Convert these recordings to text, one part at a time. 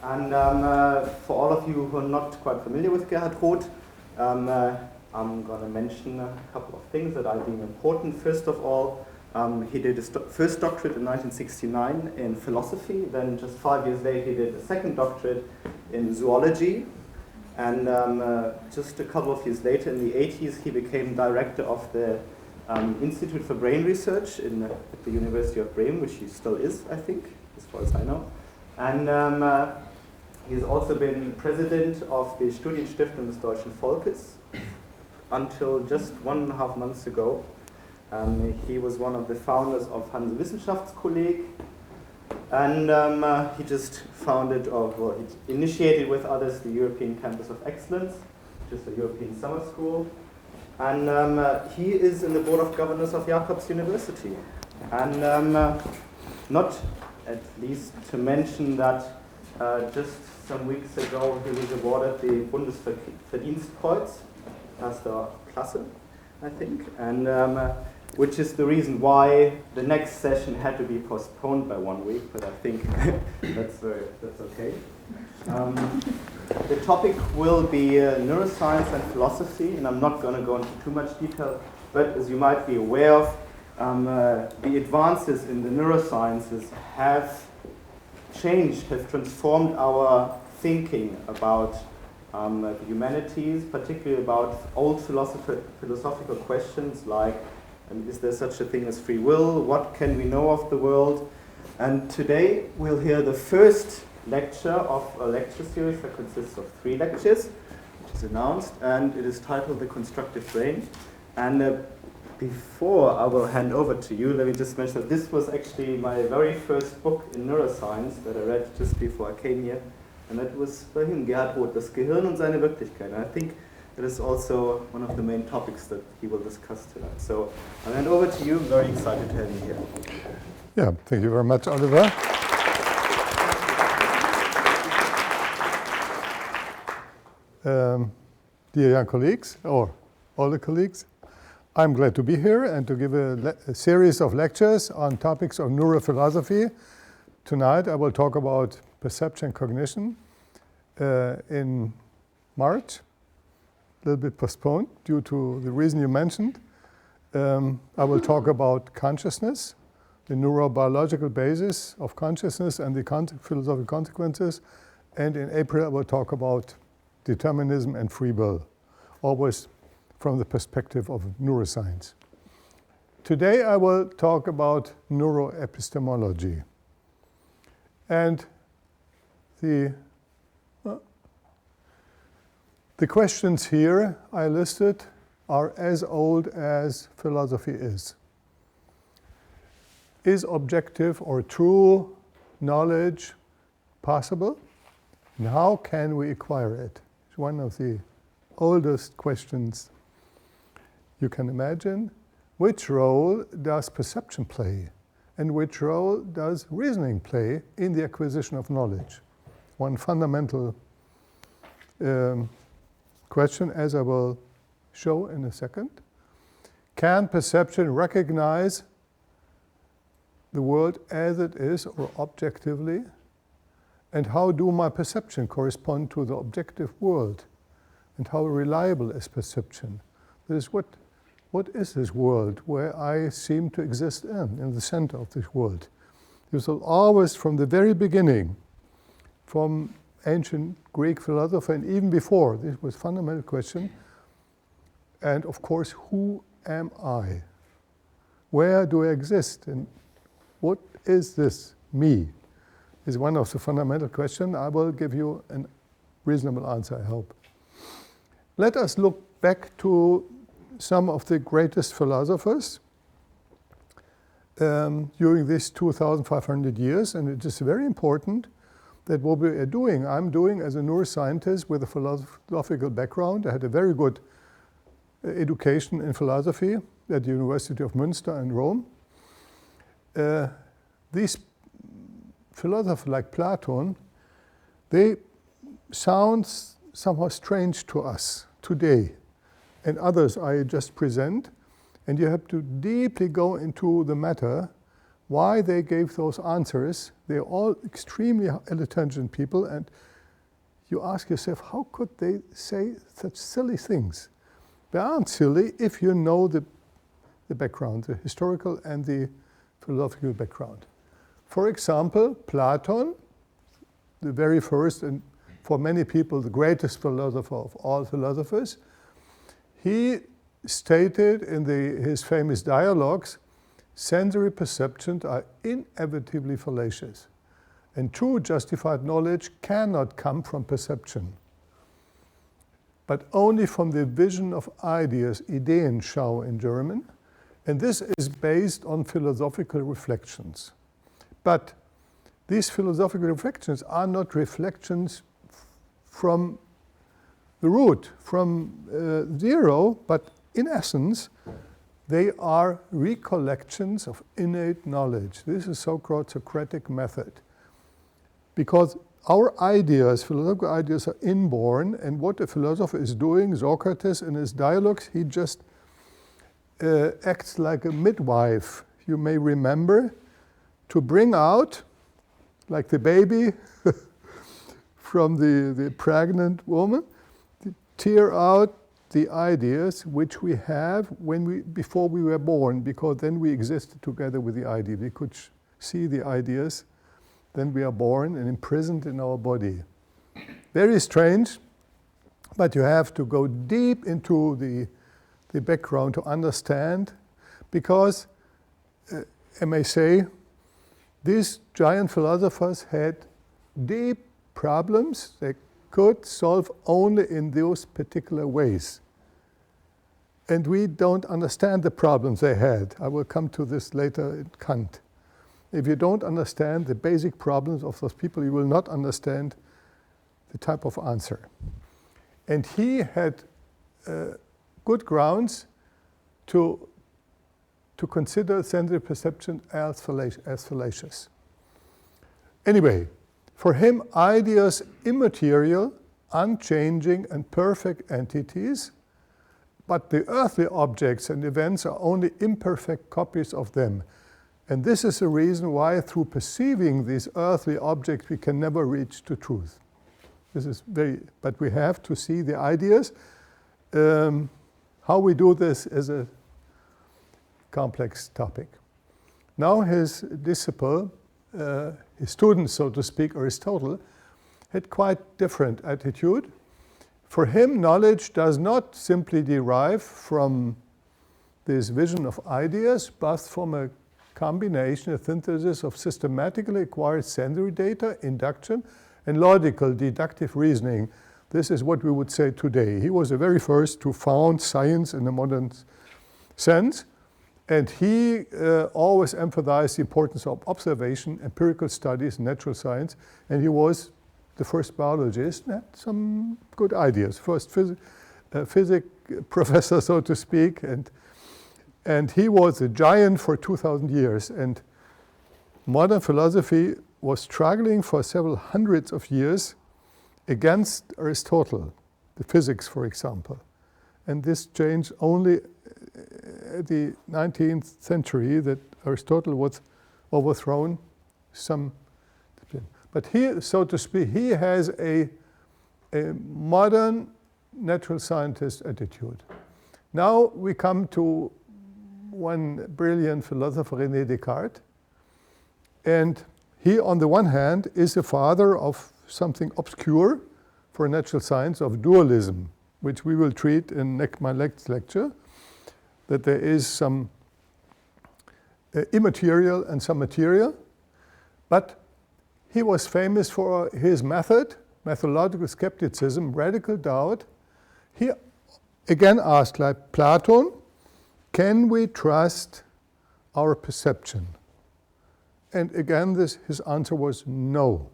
And for all of you who are not quite familiar with Gerhard Roth, I'm going to mention a couple of things that I deem important. First of all, he did his first doctorate in 1969 in philosophy. Then just 5 years later, he did a second doctorate in zoology. And just a couple of years later, in the 80s, he became director of the Institute for Brain Research at the University of Bremen, which he still is, I think, as far as I know. And he's also been president of the Studienstiftung des Deutschen Volkes until just 1.5 months ago. He was one of the founders of Hanse Wissenschaftskolleg, and he just founded, he initiated with others the European Campus of Excellence, which is a European summer school. And he is in the board of governors of Jacobs University. And not at least to mention that just some weeks ago he was awarded the Bundesverdienstkreuz, Erster Klasse, I think, and which is the reason why the next session had to be postponed by 1 week, but I think that's okay. The topic will be neuroscience and philosophy, and I'm not going to go into too much detail, but as you might be aware of, the advances in the neurosciences have transformed our thinking about the humanities, particularly about old philosophical questions like, is there such a thing as free will? What can we know of the world? And today we'll hear the first lecture of a lecture series that consists of 3 lectures, which is announced, and it is titled The Constructive Brain. And before I will hand over to you, let me just mention that this was actually my very first book in neuroscience that I read just before I came here. And that was by him, Gerhard Roth, Das Gehirn und seine Wirklichkeit. And I think that is also one of the main topics that he will discuss tonight. So I'll hand over to you. I'm very excited to have you here. Yeah, thank you very much, Oliver. Dear young colleagues, or all the colleagues, I'm glad to be here and to give a series of lectures on topics of neurophilosophy. Tonight I will talk about perception and cognition in March, a little bit postponed due to the reason you mentioned. I will talk about consciousness, the neurobiological basis of consciousness and the philosophical consequences. And in April I will talk about determinism and free will, always from the perspective of neuroscience. Today I will talk about neuroepistemology. And the questions here I listed are as old as philosophy is. Is objective or true knowledge possible? And how can we acquire it? It's one of the oldest questions you can imagine. Which role does perception play? And which role does reasoning play in the acquisition of knowledge? One fundamental question, as I will show in a second. Can perception recognize the world as it is or objectively? And how do my perception correspond to the objective world? And how reliable is perception? That is, what is this world where I seem to exist in the center of this world? This will always, from the very beginning, from ancient Greek philosophy and even before, this was a fundamental question. And of course, who am I? Where do I exist? And what is this me? Is one of the fundamental questions. I will give you a reasonable answer, I hope. Let us look back to some of the greatest philosophers during these 2,500 years, and it is very important that what we are doing, I'm doing as a neuroscientist with a philosophical background. I had a very good education in philosophy at the University of Münster in Rome. These philosophers like Plato, they sound somehow strange to us today, and others I just present, and you have to deeply go into the matter why they gave those answers. They're all extremely intelligent people, and you ask yourself, how could they say such silly things? They aren't silly if you know the background, the historical and the philosophical background. For example, Plato, the very first and for many people the greatest philosopher of all philosophers, he stated in his famous dialogues, sensory perceptions are inevitably fallacious, and true justified knowledge cannot come from perception, but only from the vision of ideas, Ideenschau in German, and this is based on philosophical reflections. But these philosophical reflections are not reflections from the root, from zero, but in essence, they are recollections of innate knowledge. This is so-called Socratic method. Because our ideas, philosophical ideas, are inborn, and what a philosopher is doing, Socrates in his dialogues, he just acts like a midwife, you may remember, to bring out, like the baby from the pregnant woman, to tear out the ideas which we have before we were born, because then we existed together with the idea. We could see the ideas, then we are born and imprisoned in our body. Very strange, but you have to go deep into the background to understand, because I may say, these giant philosophers had deep problems they could solve only in those particular ways. And we don't understand the problems they had. I will come to this later in Kant. If you don't understand the basic problems of those people, you will not understand the type of answer. And he had good grounds to consider sensory perception as fallacious. Anyway, for him, ideas immaterial, unchanging, and perfect entities, but the earthly objects and events are only imperfect copies of them. And this is the reason why, through perceiving these earthly objects, we can never reach to truth. This is but we have to see the ideas. How we do this is a complex topic. Now his disciple, his student, so to speak, Aristotle, had quite different attitude. For him, knowledge does not simply derive from this vision of ideas, but from a combination, a synthesis of systematically acquired sensory data, induction, and logical deductive reasoning. This is what we would say today. He was the very first to found science in the modern sense, and he always emphasized the importance of observation, empirical studies, natural science, and he was the first biologist and had some good ideas. First physics professor, so to speak, and he was a giant for 2,000 years. And modern philosophy was struggling for several hundreds of years against Aristotle, the physics, for example. And this changed only at the 19th century, that Aristotle was overthrown. But he, so to speak, he has a modern natural scientist attitude. Now we come to one brilliant philosopher, René Descartes. And he, on the one hand, is the father of something obscure for natural science, of dualism, which we will treat in my next lecture, that there is some immaterial and some material. But he was famous for his methodological skepticism, radical doubt. He again asked, like Plato, can we trust our perception? And again, his answer was no.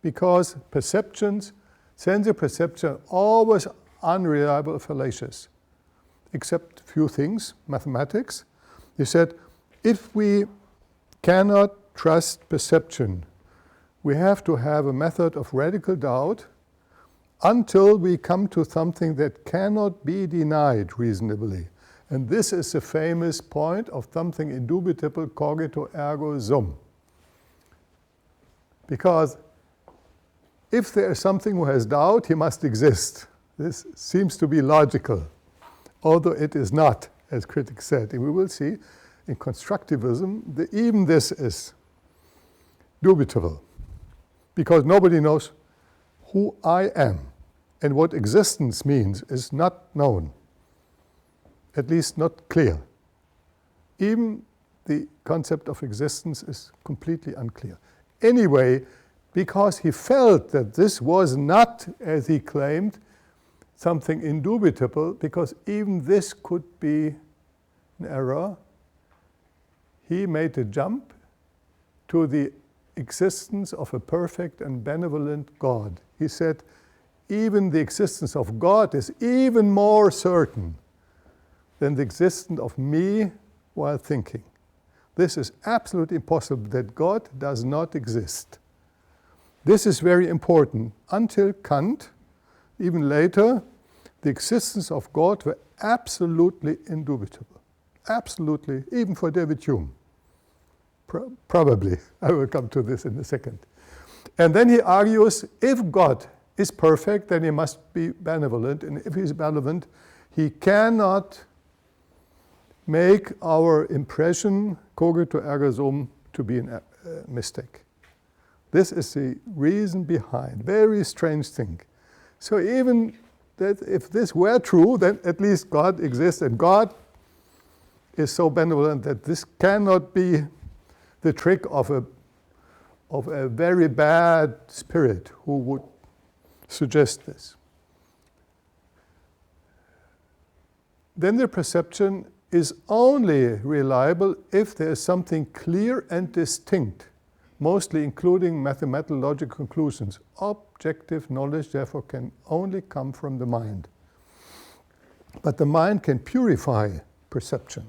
Because perceptions, sensory perception, are always unreliable, fallacious, except a few things, mathematics. He said, if we cannot trust perception, we have to have a method of radical doubt until we come to something that cannot be denied reasonably. And this is the famous point of something indubitable, cogito ergo sum. Because if there is something who has doubt, he must exist. This seems to be logical, although it is not, as critics said. And we will see in constructivism, even this is dubitable, because nobody knows who I am. And what existence means is not known, at least not clear. Even the concept of existence is completely unclear. Anyway, because he felt that this was not, as he claimed, something indubitable, because even this could be an error, he made a jump to the existence of a perfect and benevolent God. He said, even the existence of God is even more certain than the existence of me while thinking. This is absolutely impossible, that God does not exist. This is very important. Until Kant, even later, the existence of God were absolutely indubitable. Absolutely, even for David Hume. Probably. I will come to this in a second. And then he argues, if God is perfect, then he must be benevolent. And if he's benevolent, he cannot make our impression, cogito ergo sum, to be a mistake. This is the reason behind. Very strange thing. So even that if this were true, then at least God exists, and God is so benevolent that this cannot be the trick of a very bad spirit who would suggest this. Then the perception is only reliable if there is something clear and distinct, mostly including mathematical logic conclusions. Objective knowledge, therefore, can only come from the mind. But the mind can purify perception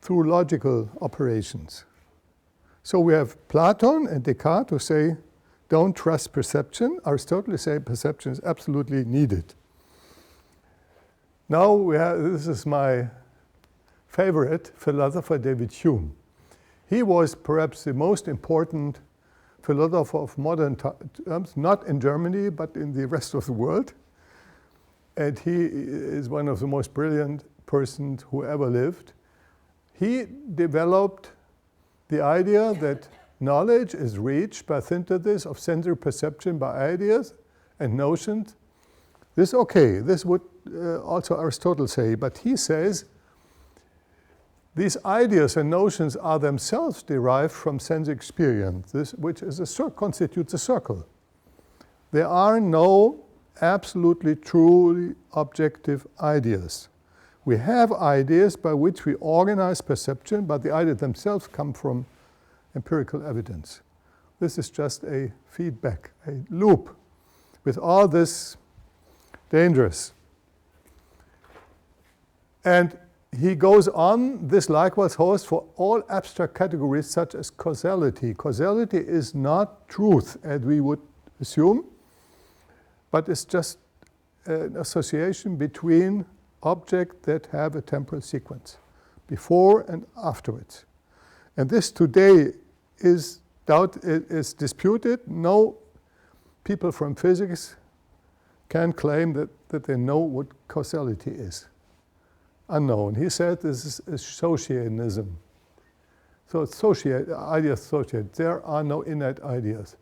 through logical operations. So we have Plato and Descartes who say, don't trust perception. Aristotle say perception is absolutely needed. Now this is my favorite philosopher, David Hume. He was perhaps the most important philosopher of modern times, not in Germany, but in the rest of the world. And he is one of the most brilliant persons who ever lived. He developed the idea that knowledge is reached by synthesis of sensory perception by ideas and notions. This would also Aristotle say, but he says these ideas and notions are themselves derived from sense experience, which constitutes a circle. There are no absolutely truly objective ideas. We have ideas by which we organize perception, but the ideas themselves come from empirical evidence. This is just a feedback, a loop. With all this dangerous. And he goes on, this likewise holds for all abstract categories such as causality. Causality is not truth, as we would assume, but it's just an association between objects that have a temporal sequence, before and afterwards. And this today is disputed. No people from physics can claim that they know what causality is. Unknown. He said this is associationism. So ideas associate. There are no innate ideas.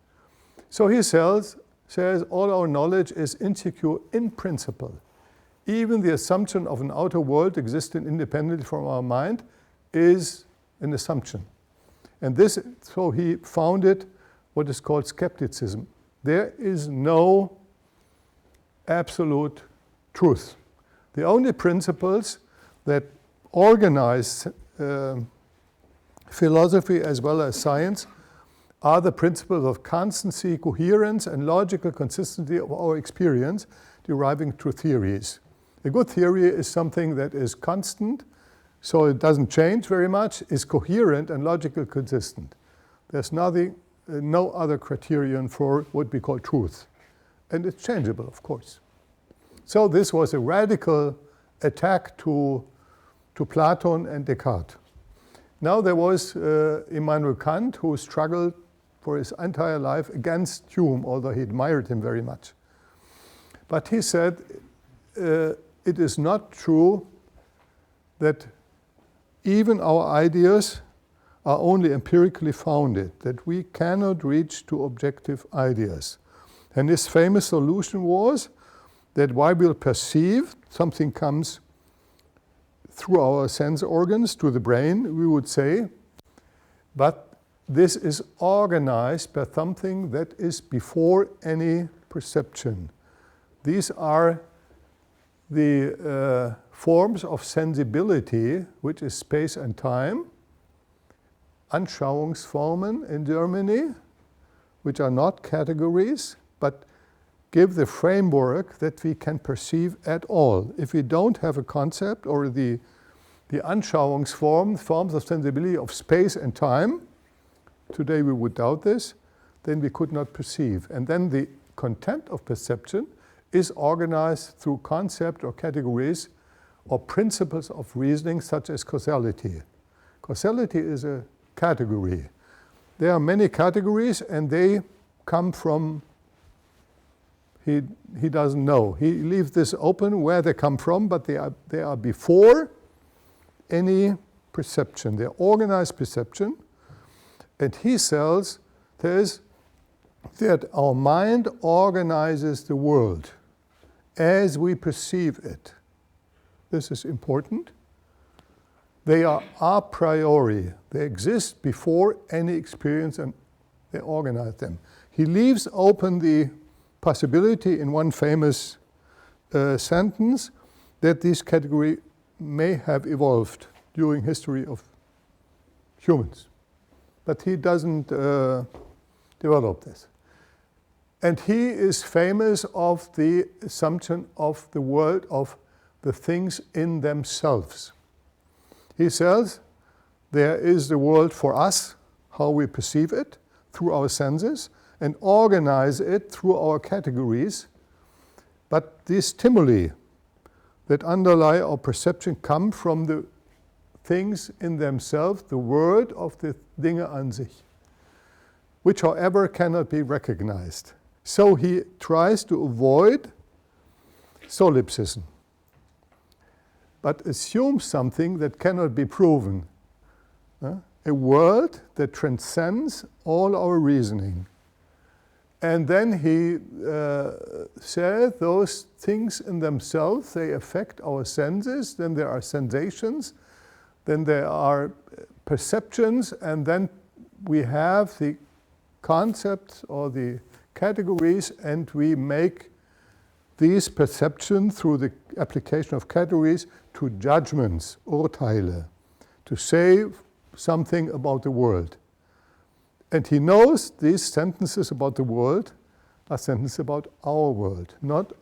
So he says all our knowledge is insecure in principle. Even the assumption of an outer world existing independently from our mind is an assumption. And so he founded what is called skepticism. There is no absolute truth. The only principles that organize philosophy as well as science are the principles of constancy, coherence, and logical consistency of our experience deriving through theories. A good theory is something that is constant, so it doesn't change very much, is coherent and logically consistent. There's no other criterion for what we call truth. And it's changeable, of course. So this was a radical attack to Platon and Descartes. Now there was Immanuel Kant, who struggled for his entire life against Hume, although he admired him very much. But he said, it is not true that even our ideas are only empirically founded, that we cannot reach to objective ideas. And his famous solution was that while we'll perceive something comes through our sense organs to the brain, we would say, but this is organized by something that is before any perception. These are the forms of sensibility, which is space and time, Anschauungsformen in Germany, which are not categories, but give the framework that we can perceive at all. If we don't have a concept or the Anschauungsform, forms of sensibility of space and time, today we would doubt this, then we could not perceive. And then the content of perception is organized through concept or categories or principles of reasoning such as causality. Causality is a category. There are many categories and they come from, he doesn't know. He leaves this open where they come from, but they are before any perception. They're organized perception. And he says that our mind organizes the world as we perceive it. This is important. They are a priori. They exist before any experience and they organize them. He leaves open the possibility in one famous sentence that this category may have evolved during history of humans. But he doesn't develop this. And he is famous of the assumption of the world of the things in themselves. He says there is the world for us, how we perceive it through our senses, and organize it through our categories. But these stimuli that underlie our perception come from the things in themselves, the word of the Dinge an sich, which however cannot be recognized. So he tries to avoid solipsism, but assumes something that cannot be proven. A world that transcends all our reasoning. And then he said those things in themselves, they affect our senses, then there are sensations, then there are perceptions, and then we have the concepts or the categories, and we make these perceptions through the application of categories to judgments, Urteile, to say something about the world. And he knows these sentences about the world are sentences about our world, not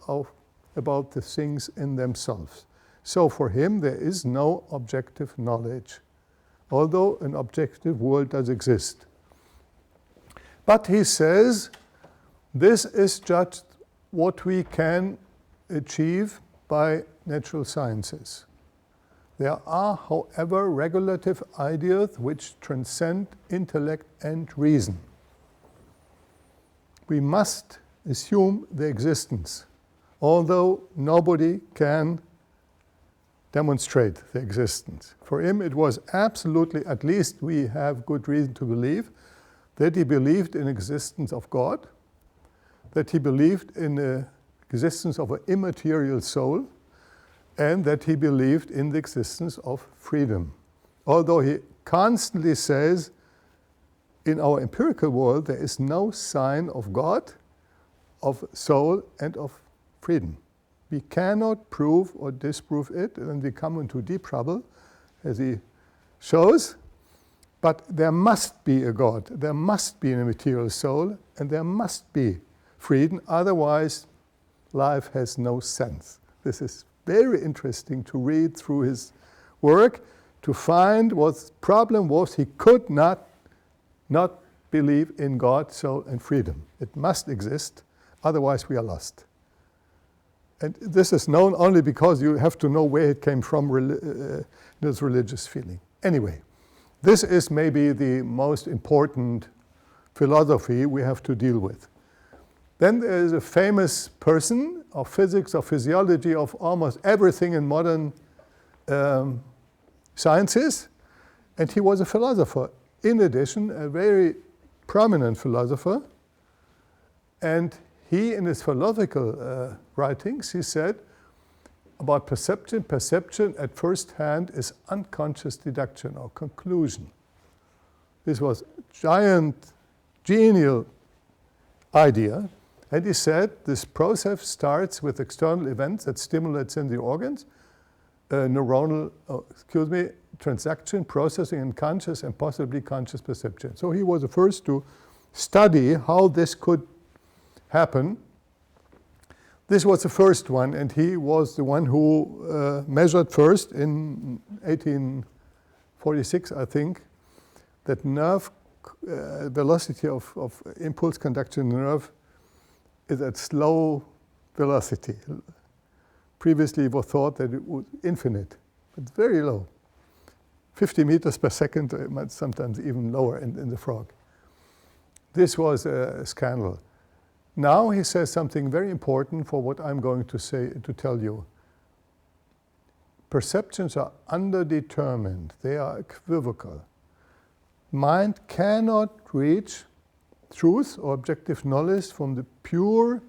about the things in themselves. So for him, there is no objective knowledge, although an objective world does exist. But he says, this is just what we can achieve by natural sciences. There are, however, regulative ideas which transcend intellect and reason. We must assume their existence, although nobody can demonstrate their existence. For him, it was absolutely, at least we have good reason to believe, that he believed in the existence of God, that he believed in the existence of an immaterial soul, and that he believed in the existence of freedom. Although he constantly says, in our empirical world, there is no sign of God, of soul, and of freedom. We cannot prove or disprove it, and we come into deep trouble, as he shows. But there must be a God, there must be a material soul, and there must be freedom, otherwise life has no sense. This is very interesting to read through his work, to find what the problem was. He could not believe in God, soul, and freedom. It must exist, otherwise we are lost. And this is known only because you have to know where it came from, this religious feeling. Anyway, this is maybe the most important philosophy we have to deal with. Then there is a famous person of physics, of physiology, of almost everything in modern sciences, and he was a philosopher. In addition, a very prominent philosopher, and he, in his philosophical writings, he said about perception at first hand is unconscious deduction or conclusion. This was a giant, genial idea, and he said this process starts with external events that stimulate sensory organs, transduction, processing, and conscious and possibly conscious perception. So he was the first to study how this could happen. This was the first one, and he was the one who measured first in 1846, I think, that nerve velocity of impulse conduction in the nerve is at slow velocity. Previously it was thought that it was infinite, but very low. 50 meters per second, sometimes even lower in the frog. This was a scandal. Now he says something very important for what I'm going to tell you. Perceptions are underdetermined. They are equivocal. Mind cannot reach truth or objective knowledge from the pure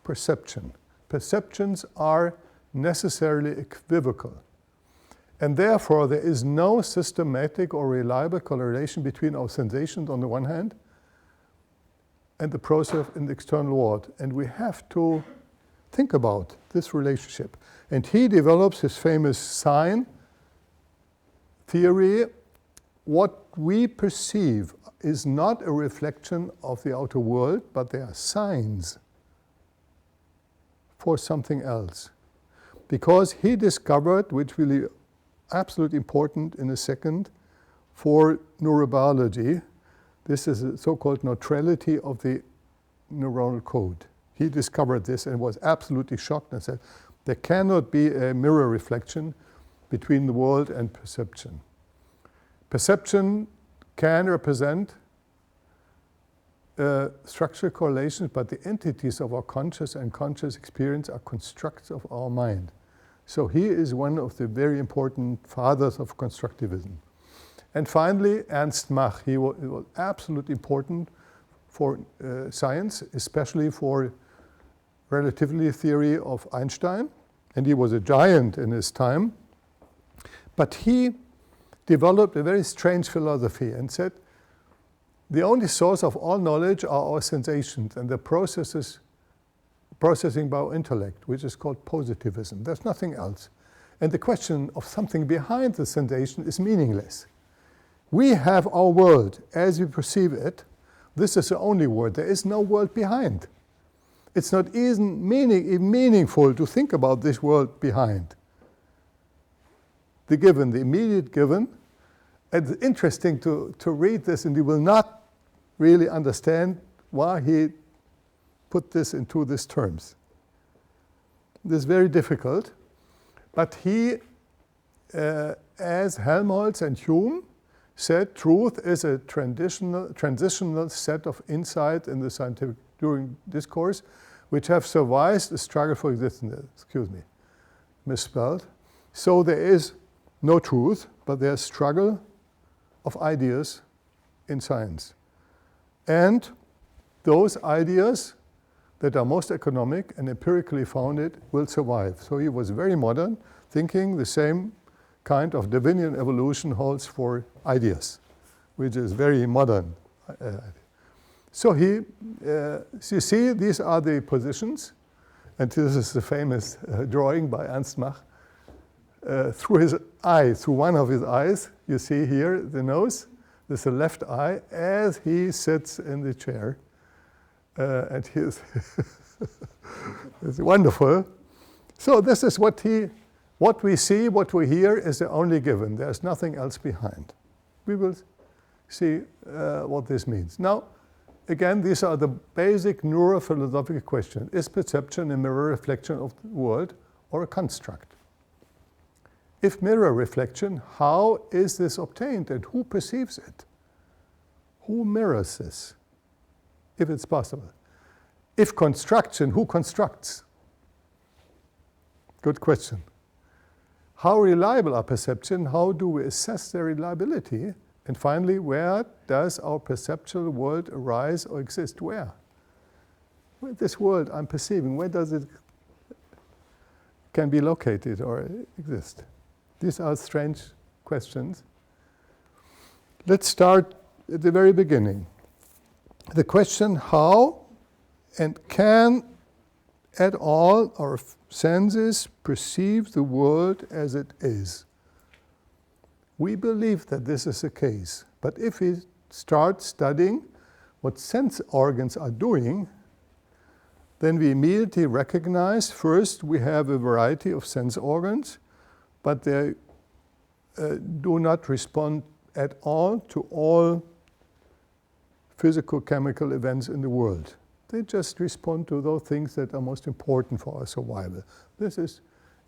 perception. Perceptions are necessarily equivocal. And therefore, there is no systematic or reliable correlation between our sensations on the one hand and the process in the external world. And we have to think about this relationship. And he develops his famous sign theory. What we perceive is not a reflection of the outer world, but they are signs for something else. Because he discovered, which will be absolutely important in a second, for neurobiology, this is a so-called neutrality of the neuronal code. He discovered this and was absolutely shocked and said, there cannot be a mirror reflection between the world and perception. Perception can represent structural correlations, but the entities of our conscious and conscious experience are constructs of our mind. So he is one of the very important fathers of constructivism. And finally, Ernst Mach. He was absolutely important for science, especially for relativity theory of Einstein. And he was a giant in his time. But he developed a very strange philosophy and said, the only source of all knowledge are our sensations and the processes processing by our intellect, which is called positivism. There's nothing else. And the question of something behind the sensation is meaningless. We have our world as we perceive it. This is the only world. There is no world behind. It's not even meaningful to think about this world behind. The given, the immediate given. And it's interesting to read this, and you will not really understand why he put this into these terms. This is very difficult. But he, as Helmholtz and Hume, said truth is a transitional set of insights in the scientific during discourse which have survived the struggle for existence. Misspelled. So there is no truth, but there's struggle of ideas in science. And those ideas that are most economic and empirically founded will survive. So he was very modern, thinking the same kind of Darwinian evolution holds for ideas, which is very modern. So you see, these are the positions, and this is the famous drawing by Ernst Mach. Through his eye, through one of his eyes, you see here the nose, this is the left eye, as he sits in the chair. And he's it's wonderful. So this is what we see, what we hear is the only given. There's nothing else behind. We will see what this means. Now, again, these are the basic neurophilosophical questions. Is perception a mirror reflection of the world or a construct? If mirror reflection, how is this obtained and who perceives it? Who mirrors this, if it's possible? If construction, who constructs? Good question. How reliable are perception? How do we assess their reliability? And finally, where does our perceptual world arise or exist? Where? Where this world I'm perceiving, where does it can be located or exist? These are strange questions. Let's start at the very beginning. The question how and can at all our senses perceive the world as it is. We believe that this is the case, but if we start studying what sense organs are doing, then we immediately recognize first we have a variety of sense organs, but they do not respond at all to all physical chemical events in the world. They just respond to those things that are most important for our survival. This is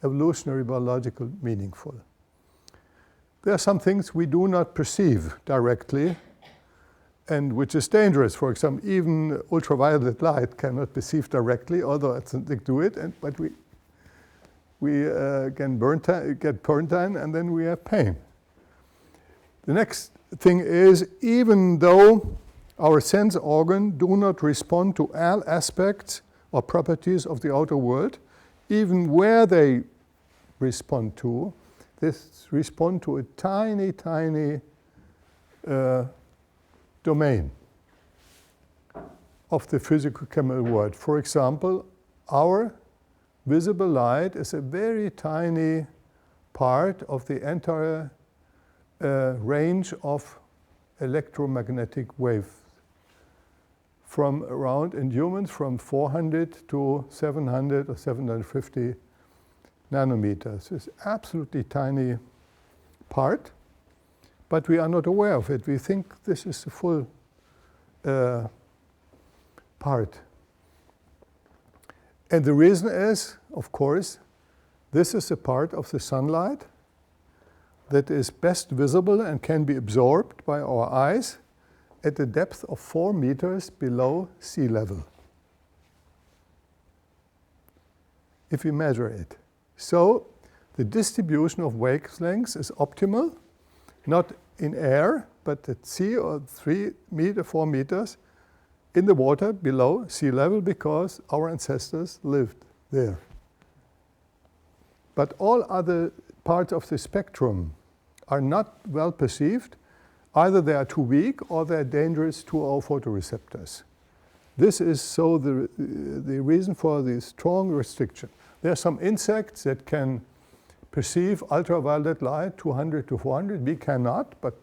evolutionary biological meaningful. There are some things we do not perceive directly and which is dangerous. For example, even ultraviolet light cannot perceive directly, although they do it, but we can get burnt and then we have pain. The next thing is, even though our sense organs do not respond to all aspects or properties of the outer world, even where they respond to, they respond to a tiny, tiny domain of the physical chemical world. For example, our visible light is a very tiny part of the entire range of electromagnetic waves from around, in humans, from 400 to 700 or 750 nanometers. It's absolutely tiny part, but we are not aware of it. We think this is the full part. And the reason is, of course, this is a part of the sunlight that is best visible and can be absorbed by our eyes at a depth of 4 meters below sea level, if we measure it. So the distribution of wavelengths is optimal, not in air, but at sea or 4 meters in the water below sea level, because our ancestors lived there. But all other parts of the spectrum are not well perceived. Either they are too weak or they are dangerous to our photoreceptors. This is so the reason for the strong restriction. There are some insects that can perceive ultraviolet light 200 to 400. We cannot, but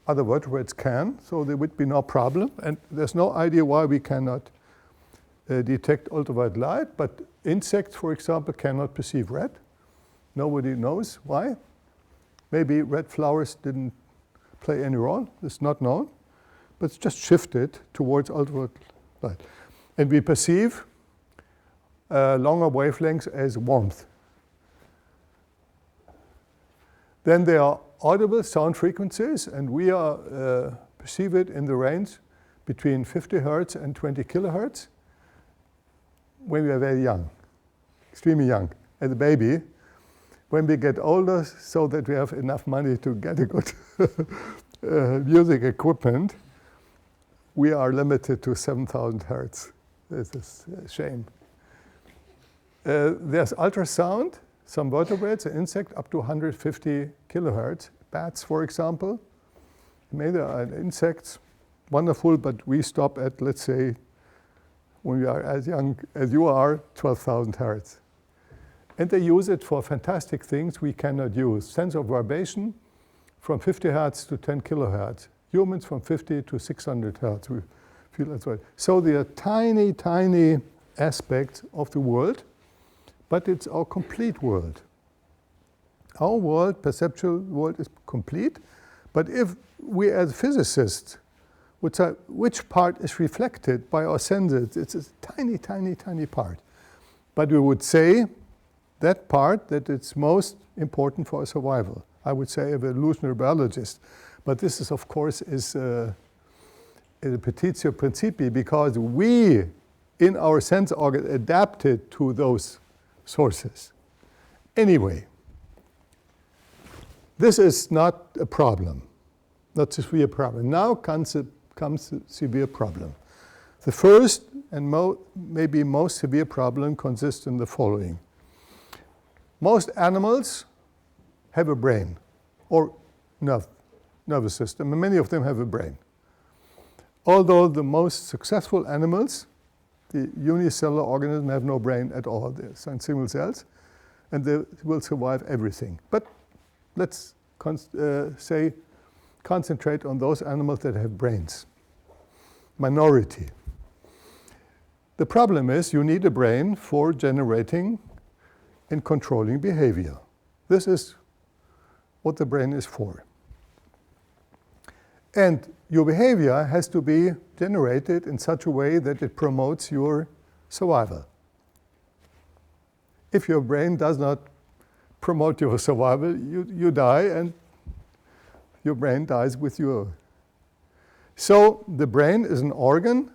other vertebrates can, so there would be no problem. And there's no idea why we cannot detect ultraviolet light, but insects, for example, cannot perceive red. Nobody knows why. Maybe red flowers didn't play any role. It's not known, but it's just shifted towards ultraviolet light. And we perceive longer wavelengths as warmth. Then there are audible sound frequencies, and we perceive it in the range between 50 hertz and 20 kilohertz when we are very young, extremely young, as a baby. When we get older, so that we have enough money to get a good music equipment, we are limited to 7,000 hertz. This is a shame. There's ultrasound, some vertebrates, an insect, up to 150 kilohertz. Bats, for example. Maybe there are insects, wonderful, but we stop at, let's say, when we are as young as you are, 12,000 hertz. And they use it for fantastic things we cannot use. Sense of vibration from 50 hertz to 10 kilohertz. Humans from 50 to 600 hertz. We feel that's right. So they are tiny, tiny aspects of the world, but it's our complete world. Our world, perceptual world, is complete. But if we as physicists which part is reflected by our senses. It's a tiny, tiny, tiny part. But we would say that part that it's most important for our survival. I would say evolutionary biologist. But this is, of course, is a petitio principii, because we, in our sense organ, adapted to those sources. Anyway, this is not a problem, not a severe problem. Now comes a severe problem. The first and maybe most severe problem consists in the following. Most animals have a brain or nervous system, and many of them have a brain. Although the most successful animals, the unicellular organisms, have no brain at all. They're single cells, and they will survive everything. But let's concentrate on those animals that have brains. Minority. The problem is you need a brain for generating and controlling behavior. This is what the brain is for. And your behavior has to be generated in such a way that it promotes your survival. If your brain does not promote your survival, you die, and your brain dies with you. So the brain is an organ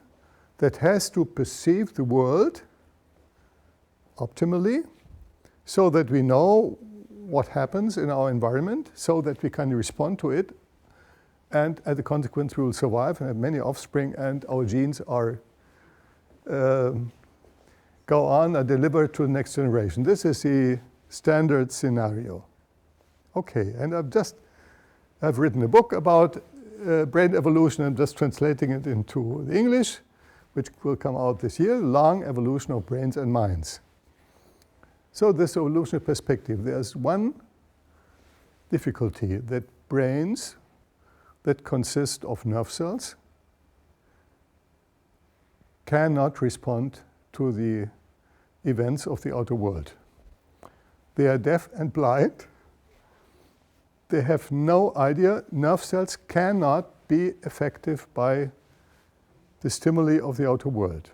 that has to perceive the world optimally, so that we know what happens in our environment, so that we can respond to it, and as a consequence we will survive and have many offspring, and our genes are go on and deliver to the next generation. This is the standard scenario. Okay, and I've written a book about brain evolution. I'm just translating it into the English, which will come out this year, Long Evolution of Brains and Minds. So this evolutionary perspective, there's one difficulty, that brains that consist of nerve cells cannot respond to the events of the outer world. They are deaf and blind. They have no idea. Nerve cells cannot be affected by the stimuli of the outer world.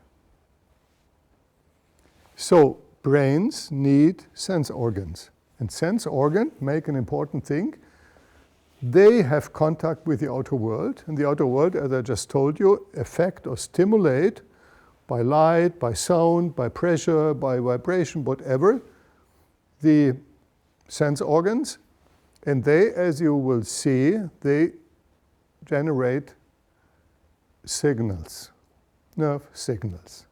So brains need sense organs. And sense organs make an important thing. They have contact with the outer world. And the outer world, as I just told you, affect or stimulate by light, by sound, by pressure, by vibration, whatever, the sense organs. And they, as you will see, they generate signals, nerve signals.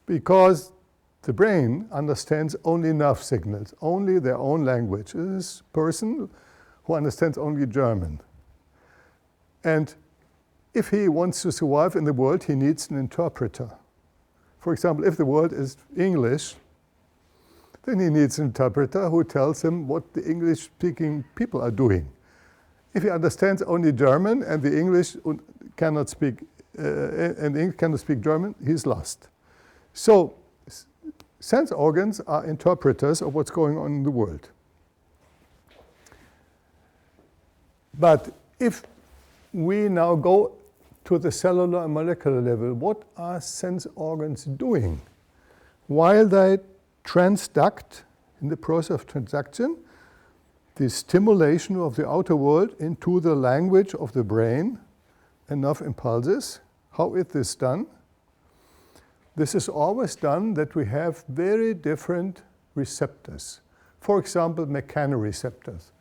Because the brain understands only nerve signals, only their own language. This is a person who understands only German. And if he wants to survive in the world, he needs an interpreter. For example, if the world is English, then he needs an interpreter who tells him what the English-speaking people are doing. If he understands only German and the English cannot speak German, he's lost. So sense organs are interpreters of what's going on in the world. But if we now go to the cellular and molecular level, what are sense organs doing? While they transduct, in the process of transduction, the stimulation of the outer world into the language of the brain and nerve impulses. How is this done? This is always done that we have very different receptors. For example, mechanoreceptors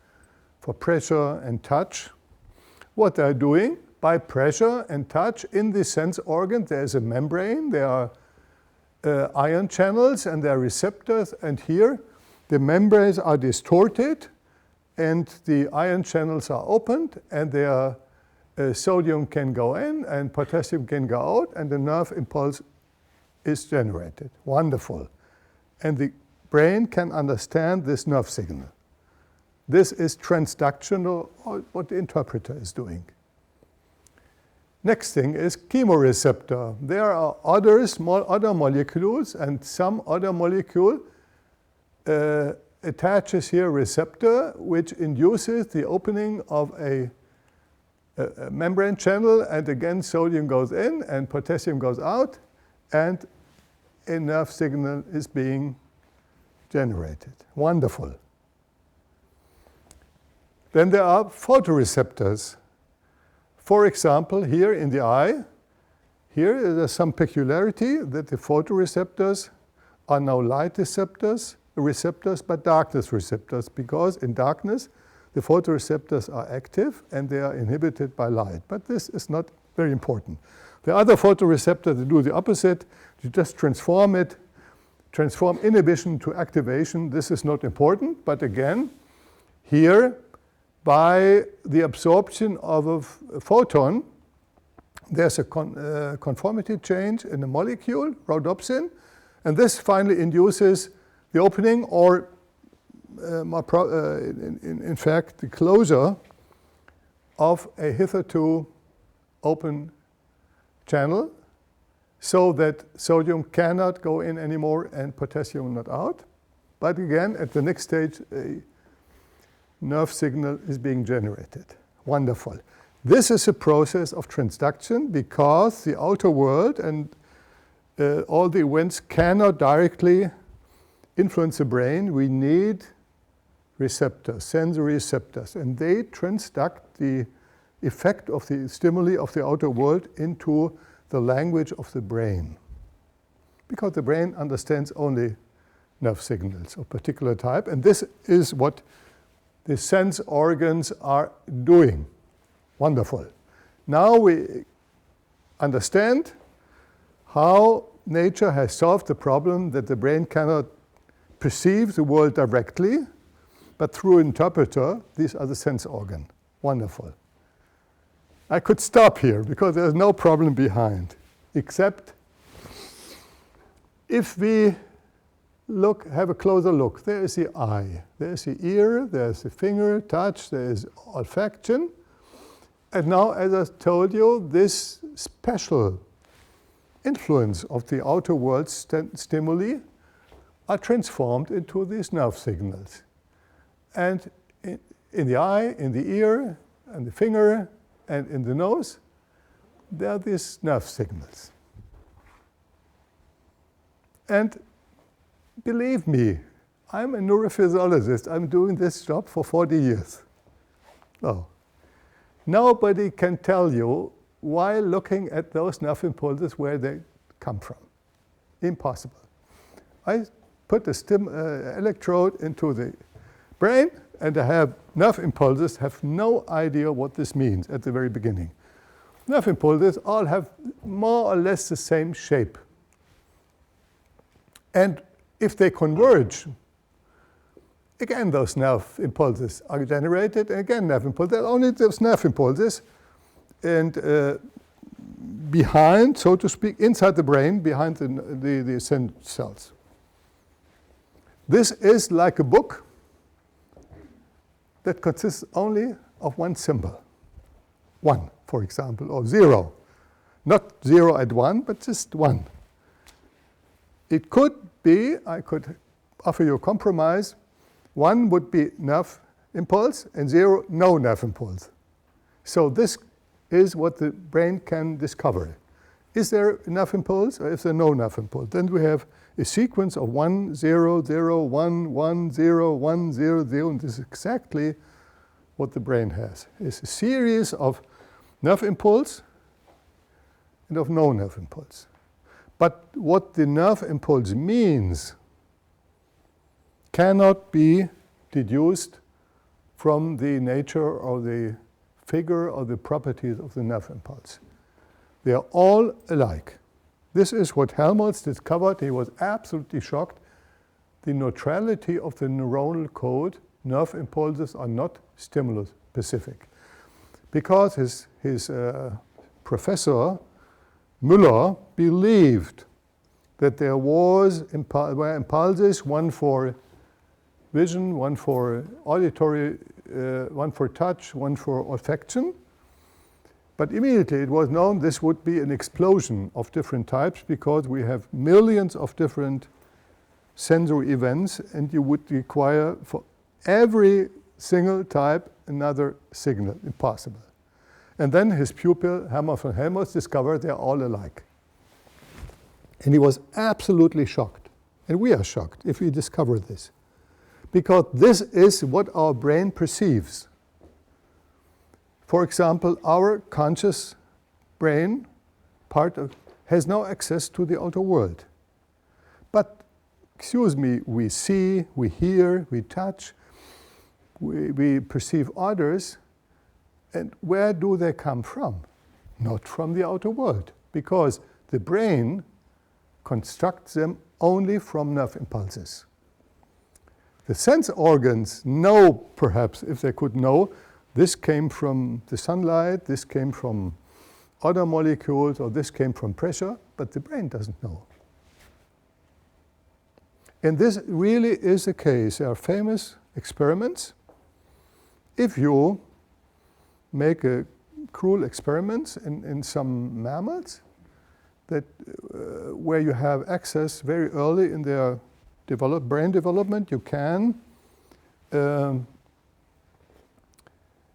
for pressure and touch. What they're doing, by pressure and touch in the sense organ, there's a membrane, there are ion channels, and there are receptors, and here the membranes are distorted and the ion channels are opened, and there sodium can go in and potassium can go out, and the nerve impulse is generated. Wonderful. And the brain can understand this nerve signal. This is transduction, or what the interpreter is doing. Next thing is chemoreceptor. There are other molecules, and some other molecule attaches here a receptor which induces the opening of a a membrane channel, and again sodium goes in and potassium goes out, and a nerve signal is being generated. Wonderful. Then there are photoreceptors. For example, here in the eye, here is some peculiarity that the photoreceptors are now light receptors, but darkness receptors, because in darkness the photoreceptors are active and they are inhibited by light. But this is not very important. The other photoreceptors, they do the opposite. You just transform inhibition to activation. This is not important, but again, here, by the absorption of a photon, there's a conformity change in the molecule, rhodopsin, and this finally induces the opening or, in fact, the closure of a hitherto open channel, so that sodium cannot go in anymore and potassium not out. But again, at the next stage, a nerve signal is being generated. Wonderful. This is a process of transduction because the outer world and all the events cannot directly influence the brain. We need receptors, sensory receptors, and they transduct the effect of the stimuli of the outer world into the language of the brain. Because the brain understands only nerve signals of particular type, and this is what the sense organs are doing. Wonderful. Now we understand how nature has solved the problem that the brain cannot perceive the world directly, but through an interpreter. These are the sense organs. Wonderful. I could stop here because there's no problem behind, except if we have a closer look. There is the eye, there's the ear, there's the finger, touch, there is olfaction. And now, as I told you, this special influence of the outer world stimuli are transformed into these nerve signals. And in the eye, in the ear, and the finger, and in the nose, there are these nerve signals. And believe me, I'm a neurophysiologist. I'm doing this job for 40 years. Oh. Nobody can tell you, while looking at those nerve impulses, where they come from. Impossible. I put the electrode into the brain, and I have nerve impulses, have no idea what this means at the very beginning. Nerve impulses all have more or less the same shape. And if they converge, again, those nerve impulses are generated, and again, nerve impulses. There are only those nerve impulses, and behind, so to speak, inside the brain, behind the sense cells. This is like a book that consists only of one symbol. 1, for example, or 0. Not 0 at 1, but just 1. It could be, I could offer you a compromise. 1 would be nerve impulse, and 0, no nerve impulse. So this is what the brain can discover. Is there a nerve impulse, or is there no nerve impulse? Then we have a sequence of 1, 0, 0, 1, 1, 0, 1, 0, 0, and this is exactly what the brain has. It's a series of nerve impulse and of no nerve impulse. But what the nerve impulse means cannot be deduced from the nature or the figure or the properties of the nerve impulse. They are all alike. This is what Helmholtz discovered. He was absolutely shocked. The neutrality of the neuronal code, nerve impulses are not stimulus-specific. Because his professor, Müller, believed that there were impulses, one for vision, one for auditory, one for touch, one for olfaction. But immediately it was known this would be an explosion of different types because we have millions of different sensory events, and you would require for every single type another signal. Impossible. And then his pupil, Hermann von Helmholtz, discovered they're all alike. And he was absolutely shocked. And we are shocked if we discover this. Because this is what our brain perceives. For example, our conscious brain has no access to the outer world. But, excuse me, we see, we hear, we touch, we perceive others. And where do they come from? Not from the outer world, because the brain constructs them only from nerve impulses. The sense organs know, perhaps, if they could know, this came from the sunlight, this came from other molecules, or this came from pressure, but the brain doesn't know. And this really is the case. There are famous experiments. If you make cruel experiments in some mammals where you have access very early in their brain development, you can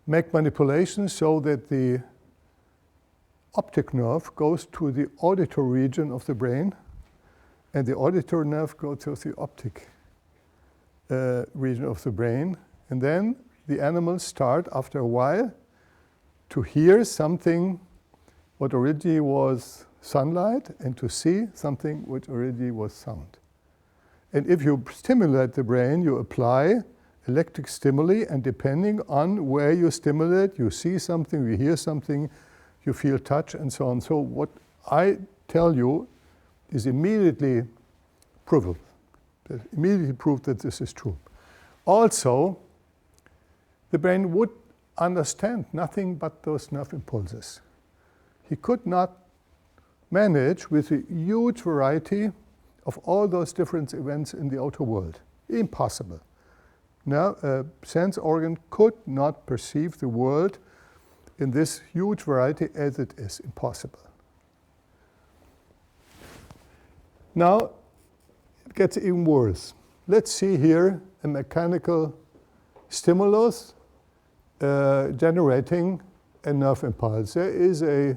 make manipulations so that the optic nerve goes to the auditory region of the brain, and the auditory nerve goes to the optic region of the brain. And then the animals start, after a while, to hear something what originally was sunlight and to see something which originally was sound. And if you stimulate the brain, you apply electric stimuli, and depending on where you stimulate, you see something, you hear something, you feel touch, and so on. So what I tell you is immediately proved that this is true. Also, the brain would understand nothing but those nerve impulses. He could not manage with a huge variety of all those different events in the outer world. Impossible. Now, a sense organ could not perceive the world in this huge variety as it is. Impossible. Now, it gets even worse. Let's see here a mechanical stimulus generating a nerve impulse. There is a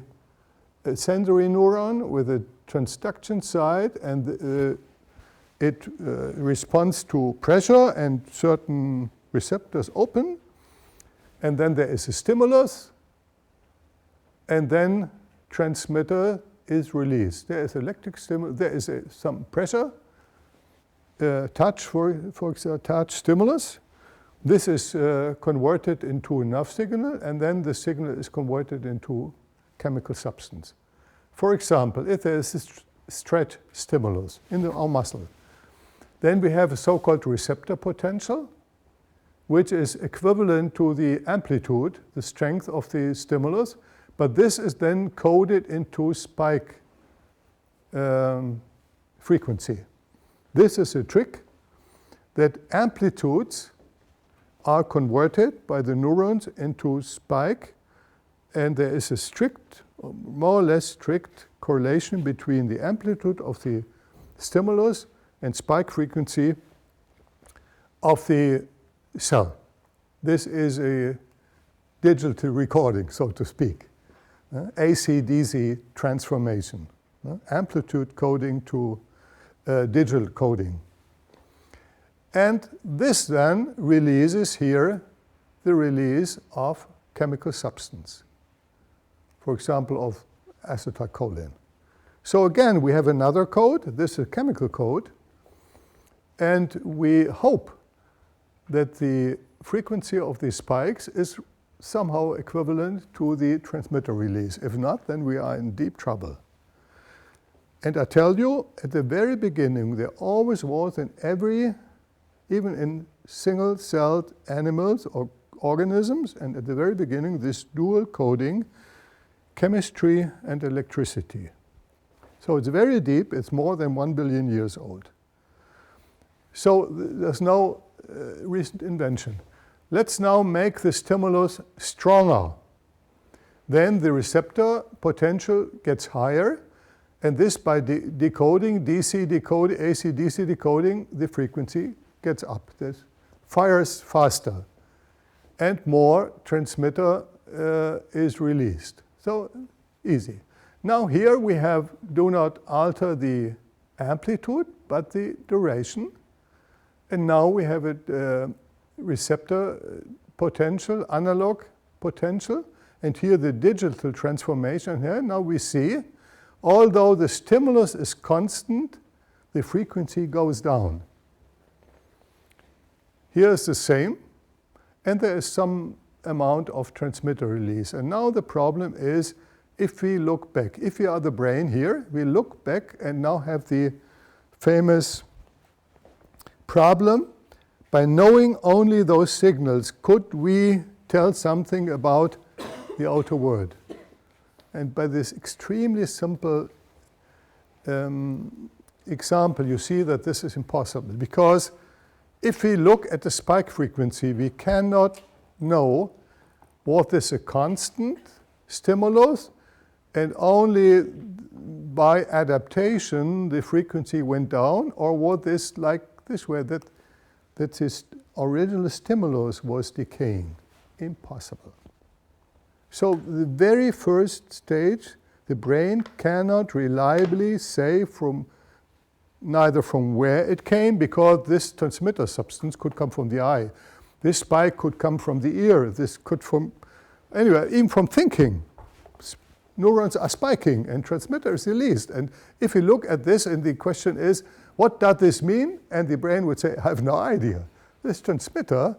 sensory neuron with a transduction side, and it responds to pressure, and certain receptors open, and then there is a stimulus, and then transmitter is released. There is electric stimulus, there is some pressure, touch, for example, touch stimulus. This is converted into a nerve signal, and then the signal is converted into chemical substance. For example, if there is a stretch stimulus in our muscle, then we have a so-called receptor potential, which is equivalent to the amplitude, the strength of the stimulus, but this is then coded into spike frequency. This is a trick that amplitudes are converted by the neurons into spike, and there is a strict, more or less strict correlation between the amplitude of the stimulus and spike frequency of the cell. This is a digital recording, so to speak. AC-DC transformation. Amplitude coding to digital coding. And this then releases here the release of chemical substance. For example, of acetylcholine. So again, we have another code. This is a chemical code. And we hope that the frequency of these spikes is somehow equivalent to the transmitter release. If not, then we are in deep trouble. And I tell you, at the very beginning, there always was in every, even in single-celled animals or organisms, and at the very beginning, this dual coding, chemistry and electricity. So it's very deep. It's more than 1 billion years old. So there's no recent invention. Let's now make the stimulus stronger. Then the receptor potential gets higher, and this by decoding, DC decoding, AC-DC decoding, the frequency gets up. This fires faster, and more transmitter is released. So easy. Now here we have, do not alter the amplitude, but the duration. And now we have a receptor potential, analog potential. And here the digital transformation here. Now we see, although the stimulus is constant, the frequency goes down. Here is the same. And there is some amount of transmitter release. And now the problem is, if we look back, if we are the brain here, we look back and now have the famous problem. By knowing only those signals, could we tell something about the outer world? And by this extremely simple example, you see that this is impossible. Because if we look at the spike frequency, we cannot know what is a constant stimulus, and only by adaptation the frequency went down, or what is like this way, that this original stimulus was decaying. Impossible. So the very first stage, the brain cannot reliably say neither from where it came, because this transmitter substance could come from the eye. This spike could come from the ear. This could anyway, even from thinking. Neurons are spiking and transmitter is released. And if you look at this and the question is, what does this mean? And the brain would say, I have no idea. This transmitter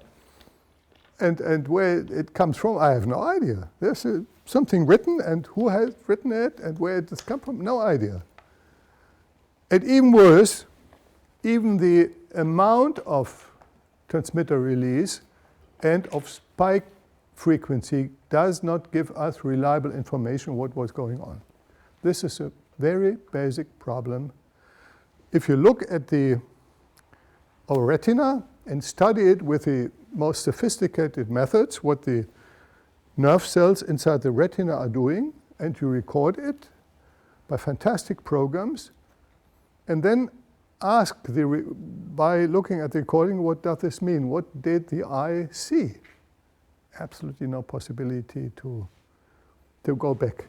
and where it comes from, I have no idea. There's something written, and who has written it and where it has come from, no idea. And even worse, even the amount of transmitter release and of spike frequency does not give us reliable information what was going on. This is a very basic problem. If you look at our retina and study it with the most sophisticated methods, what the nerve cells inside the retina are doing, and you record it by fantastic programs, and then ask by looking at the recording, what does this mean? What did the eye see? Absolutely no possibility to go back.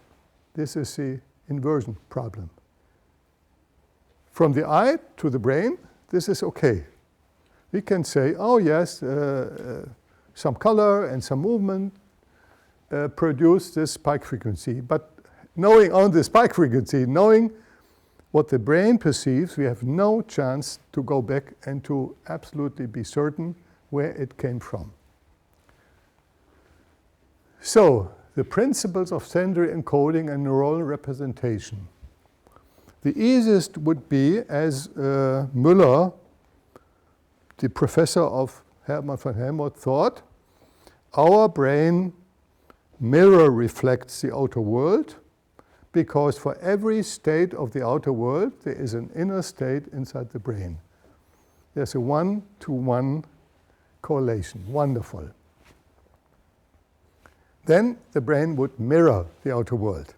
This is the inversion problem. From the eye to the brain, this is okay. We can say, oh yes, some color and some movement produce this spike frequency. But knowing on the spike frequency, knowing what the brain perceives, we have no chance to go back and to absolutely be certain where it came from. So, the principles of sensory encoding and neuronal representation. The easiest would be, as Müller, the professor of Hermann von Helmholtz, thought, our brain mirror reflects the outer world, because for every state of the outer world, there is an inner state inside the brain. There's a one-to-one correlation. Wonderful. Then the brain would mirror the outer world.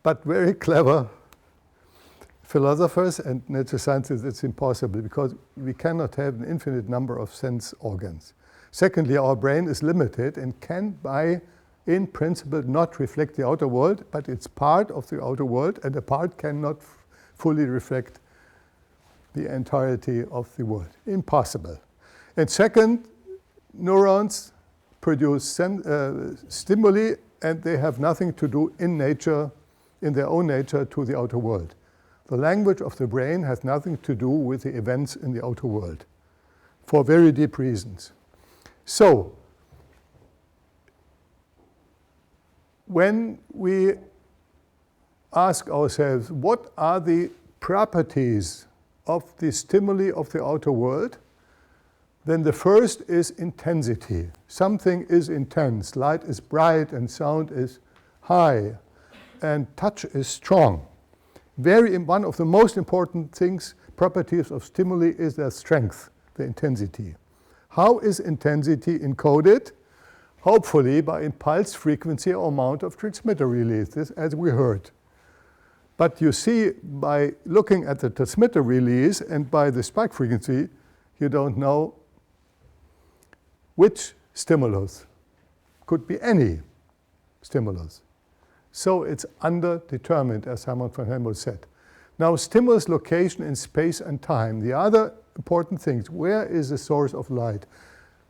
But very clever philosophers and natural scientists, it's impossible, because we cannot have an infinite number of sense organs. Secondly, our brain is limited and can, in principle, not reflect the outer world, but it's part of the outer world, and a part cannot fully reflect the entirety of the world. Impossible. And second, neurons produce stimuli, and they have nothing to do in their own nature, to the outer world. The language of the brain has nothing to do with the events in the outer world, for very deep reasons. So, when we ask ourselves, what are the properties of the stimuli of the outer world, then the first is intensity. Something is intense. Light is bright and sound is high, and touch is strong. One of the most important properties of stimuli is their strength, the intensity. How is intensity encoded? Hopefully by impulse frequency or amount of transmitter release, this, as we heard. But you see, by looking at the transmitter release and by the spike frequency, you don't know which stimulus. Could be any. stimulus. So it's underdetermined, as Hermann von Helmholtz said. Now, stimulus location in space and time. The other important things: where is the source of light?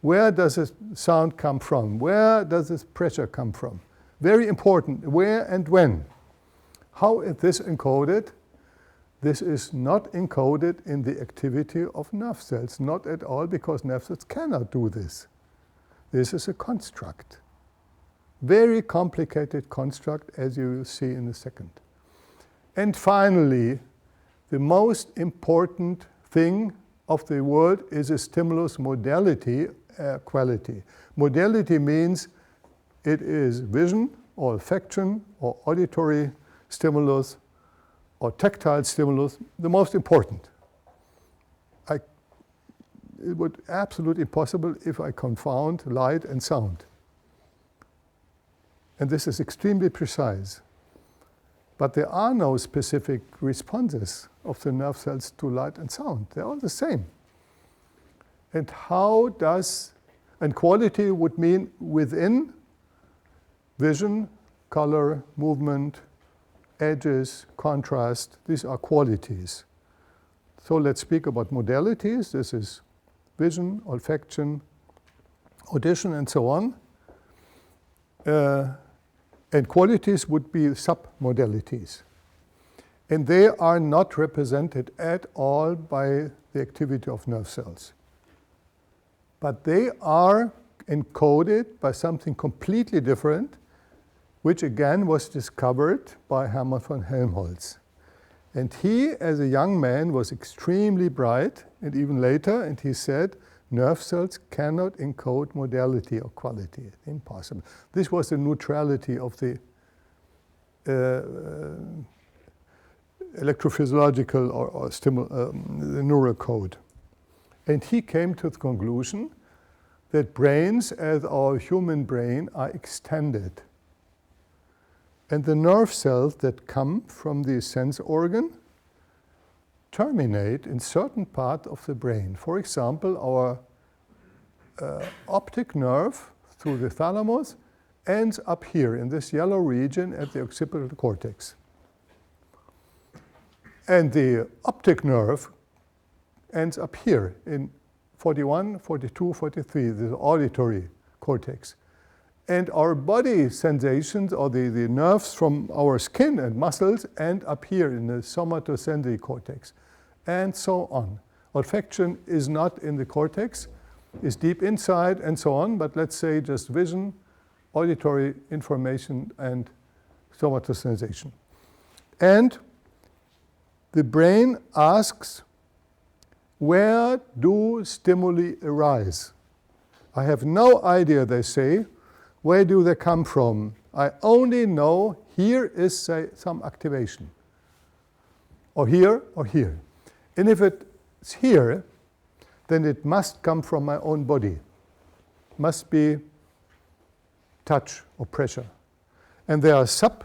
Where does the sound come from? Where does this pressure come from? Very important. Where and when? How is this encoded? This is not encoded in the activity of nerve cells, not at all, because nerve cells cannot do this. This is a construct. Very complicated construct, as you will see in a second. And finally, the most important thing of the word is a stimulus modality, quality. Modality means it is vision or olfaction or auditory stimulus or tactile stimulus, the most important. It would be absolutely impossible if I confound light and sound. And this is extremely precise. But there are no specific responses of the nerve cells to light and sound. They're all the same. And and quality would mean within vision, color, movement, edges, contrast. These are qualities. So let's speak about modalities. This is vision, olfaction, audition, and so on. And qualities would be submodalities. And they are not represented at all by the activity of nerve cells. But they are encoded by something completely different, which again was discovered by Hermann von Helmholtz. And he, as a young man, was extremely bright, and even later, and he said, nerve cells cannot encode modality or quality. Impossible. This was the neutrality of the electrophysiological or the neural code. And he came to the conclusion that brains, as our human brain, are extended. And the nerve cells that come from the sense organ terminate in certain part of the brain. For example, our optic nerve through the thalamus ends up here in this yellow region at the occipital cortex. And the optic nerve ends up here in 41, 42, 43, the auditory cortex. And our body sensations, or the nerves from our skin and muscles, end up here in the somatosensory cortex, and so on. Olfaction is not in the cortex, is deep inside, and so on, but let's say just vision, auditory information, and somatosensation. And the brain asks, where do stimuli arise? I have no idea, they say. Where do they come from? I only know here is, say, some activation. Or here, or here. And if it's here, then it must come from my own body. Must be touch or pressure. And there are sub-zones.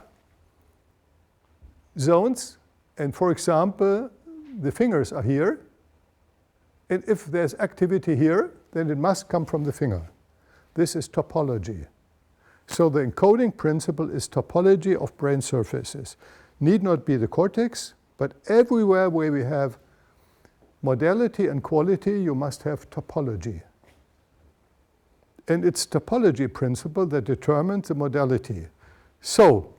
And for example, the fingers are here. And if there's activity here, then it must come from the finger. This is topology. So the encoding principle is topology of brain surfaces. Need not be the cortex, but everywhere where we have modality and quality, you must have topology. And it's topology principle that determines the modality. So,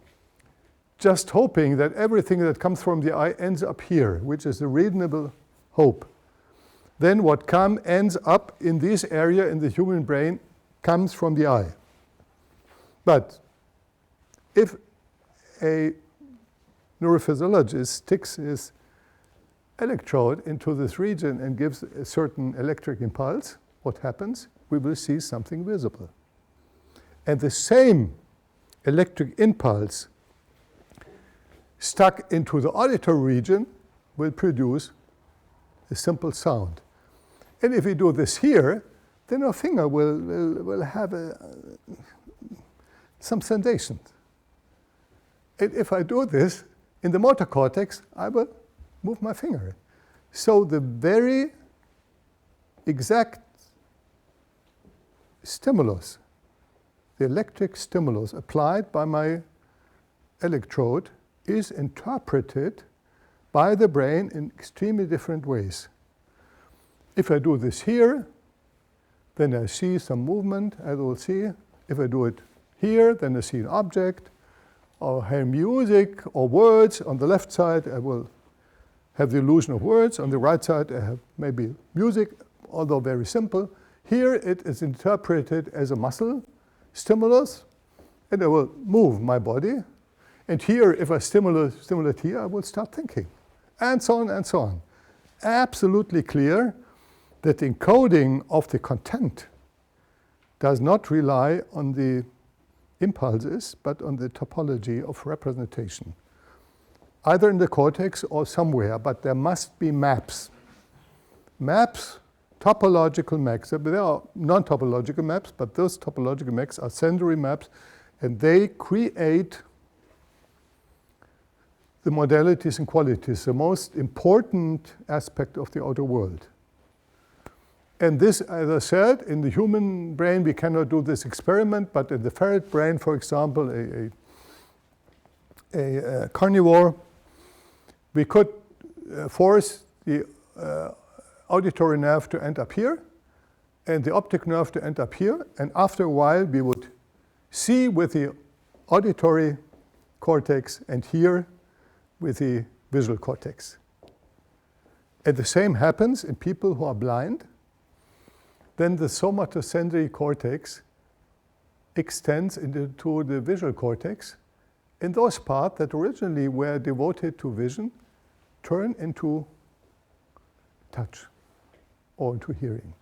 just hoping that everything that comes from the eye ends up here, which is a reasonable hope. Then what ends up in this area in the human brain comes from the eye. But if a neurophysiologist sticks his electrode into this region and gives a certain electric impulse, what happens? We will see something visible. And the same electric impulse stuck into the auditory region will produce a simple sound. And if we do this here, then our finger will have some sensation. And if I do this in the motor cortex, I will move my finger. So the very exact stimulus, the electric stimulus applied by my electrode is interpreted by the brain in extremely different ways. If I do this here, then I see some movement, as we'll see. If I do it here, then I see an object, or hear music or words. On the left side, I will have the illusion of words. On the right side, I have maybe music, although very simple. Here, it is interpreted as a muscle stimulus, and I will move my body. And here, if I stimulate here, I will start thinking, and so on and so on. Absolutely clear that the encoding of the content does not rely on the impulses, but on the topology of representation, either in the cortex or somewhere, but there must be maps. Maps, topological maps. There are non-topological maps, but those topological maps are sensory maps, and they create the modalities and qualities, the most important aspect of the outer world. And this, as I said, in the human brain, we cannot do this experiment, but in the ferret brain, for example, a carnivore, we could force the auditory nerve to end up here, and the optic nerve to end up here, and after a while, we would see with the auditory cortex and hear with the visual cortex. And the same happens in people who are blind. Then the somatosensory cortex extends into the visual cortex, and those parts that originally were devoted to vision turn into touch or into hearing.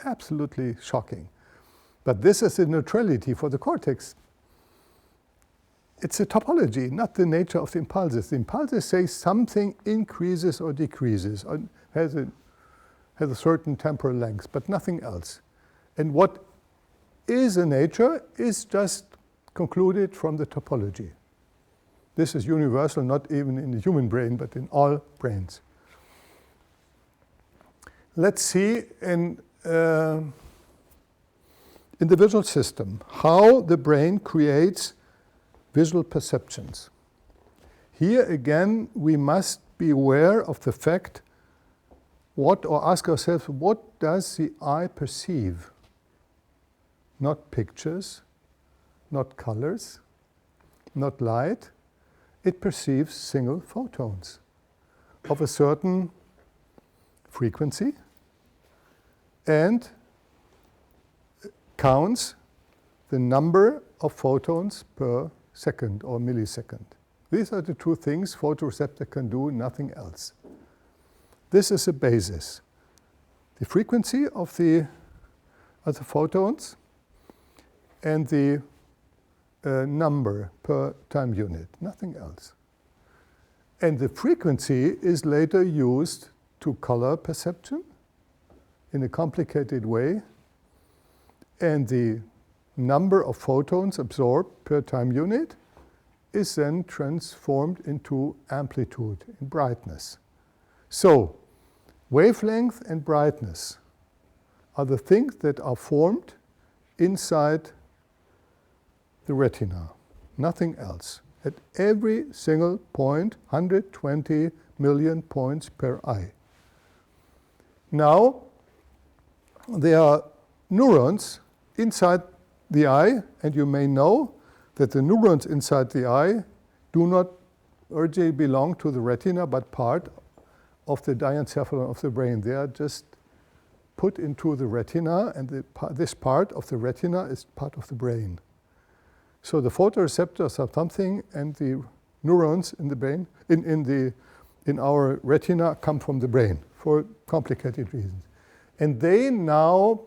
Absolutely shocking. But this is the neutrality for the cortex. It's a topology, not the nature of the impulses. The impulses say something increases or decreases, or has a certain temporal length, but nothing else. And what is a nature is just concluded from the topology. This is universal, not even in the human brain, but in all brains. Let's see in the visual system how the brain creates visual perceptions. Here again, we must be aware of the fact or ask ourselves, what does the eye perceive? Not pictures, not colors, not light. It perceives single photons of a certain frequency and counts the number of photons per second or millisecond. These are the two things photoreceptor can do, nothing else. This is a basis. The frequency of the photons and the number per time unit, nothing else. And the frequency is later used to color perception in a complicated way. And the number of photons absorbed per time unit is then transformed into amplitude, in brightness. So, wavelength and brightness are the things that are formed inside the retina, nothing else. At every single point, 120 million points per eye. Now, there are neurons inside the eye, and you may know that the neurons inside the eye do not originally belong to the retina, but part of the diencephalon of the brain. They are just put into the retina, and this part of the retina is part of the brain. So the photoreceptors are something, and the neurons in the brain, in our retina, come from the brain for complicated reasons. And they now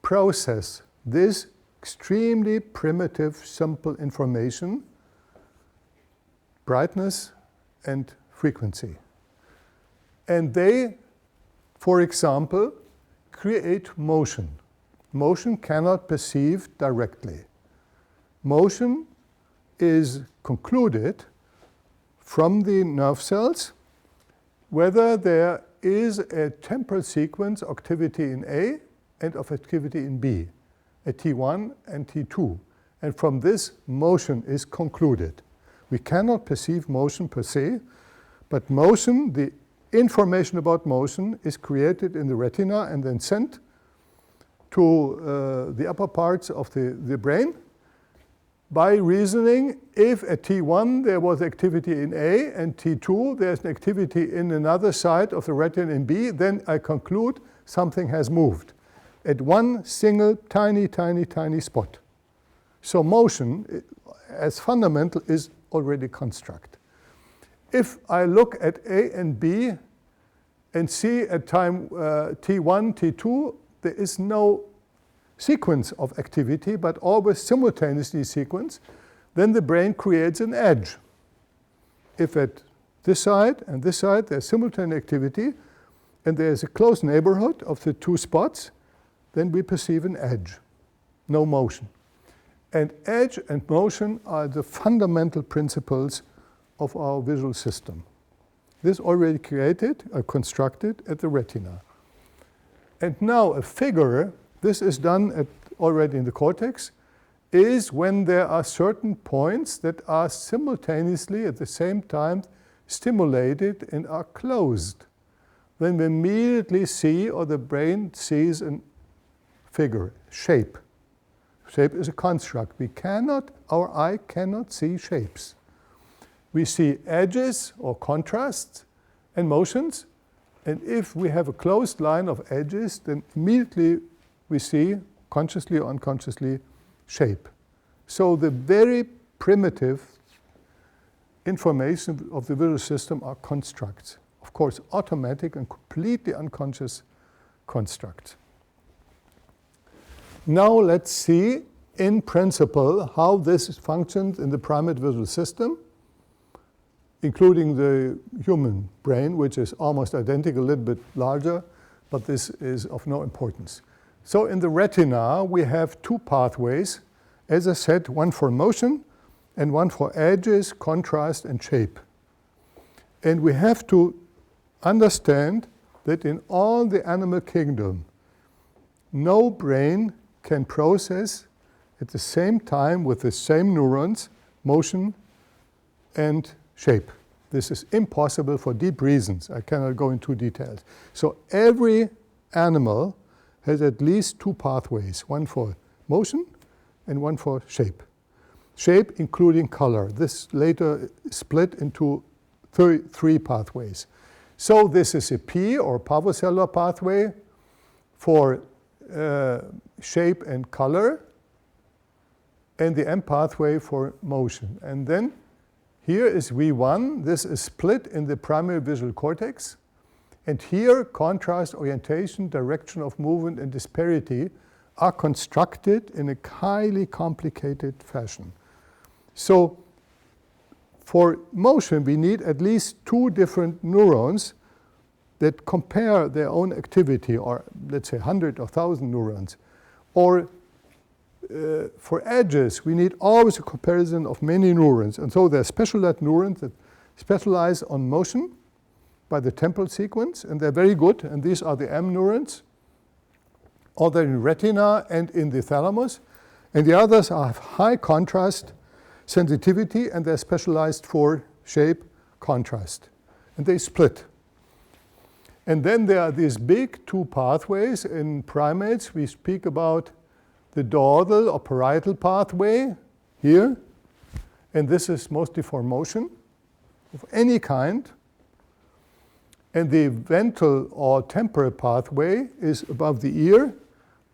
process this extremely primitive, simple information, brightness and frequency. And they, for example, create motion. Motion cannot perceive directly. Motion is concluded from the nerve cells whether there is a temporal sequence of activity in A and of activity in B. at T1 and T2. And from this, motion is concluded. We cannot perceive motion per se, but motion, the information about motion, is created in the retina and then sent to the upper parts of the brain by reasoning. If at T1 there was activity in A and T2 there's an activity in another side of the retina in B, then I conclude something has moved at one single tiny, tiny, tiny spot. So motion, as fundamental, is already construct. If I look at A and B and see at time T1, T2, there is no sequence of activity, but always simultaneously sequence, then the brain creates an edge. If at this side and this side there's simultaneous activity, and there's a close neighborhood of the two spots, then we perceive an edge, no motion. And edge and motion are the fundamental principles of our visual system. This already created, constructed at the retina. And now a figure, this is done already in the cortex, is when there are certain points that are simultaneously at the same time stimulated and are closed. Then we immediately see, or the brain sees, a figure, shape. Shape is a construct. Our eye cannot see shapes. We see edges or contrasts and motions, and if we have a closed line of edges, then immediately we see, consciously or unconsciously, shape. So the very primitive information of the visual system are constructs. Of course, automatic and completely unconscious constructs. Now let's see, in principle, how this functions in the primate visual system, including the human brain, which is almost identical, a little bit larger, but this is of no importance. So in the retina, we have two pathways, as I said, one for motion and one for edges, contrast, and shape. And we have to understand that in all the animal kingdom, no brain can process at the same time with the same neurons motion and shape. This is impossible for deep reasons. I cannot go into details. So every animal has at least two pathways, one for motion and one for shape. Shape including color. This later split into three pathways. So this is a P or parvocellular pathway for shape and color, and the M pathway for motion. And then here is V1. This is split in the primary visual cortex. And here, contrast, orientation, direction of movement, and disparity are constructed in a highly complicated fashion. So for motion, we need at least two different neurons that compare their own activity, or let's say 100 or 1,000 neurons. Or for edges, we need always a comparison of many neurons. And so there are specialized neurons that specialize on motion by the temporal sequence, and they're very good. And these are the M neurons, or they're in retina and in the thalamus. And the others have high contrast sensitivity, and they're specialized for shape, contrast. And they split. And then there are these big two pathways. In primates, we speak about the dorsal or parietal pathway here. And this is mostly for motion of any kind. And the ventral or temporal pathway is above the ear.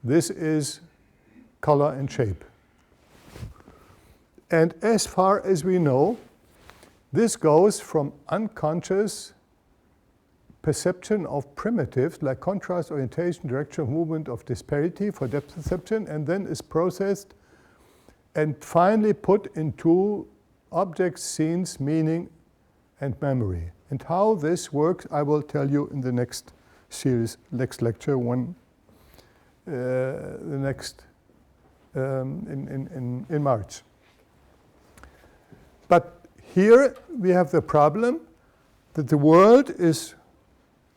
This is color and shape. And as far as we know, this goes from unconscious perception of primitives like contrast, orientation, direction of movement, of disparity for depth perception, and then is processed and finally put into objects, scenes, meaning, and memory. And how this works, I will tell you in the next series, next lecture, in March. But here we have the problem that the world is,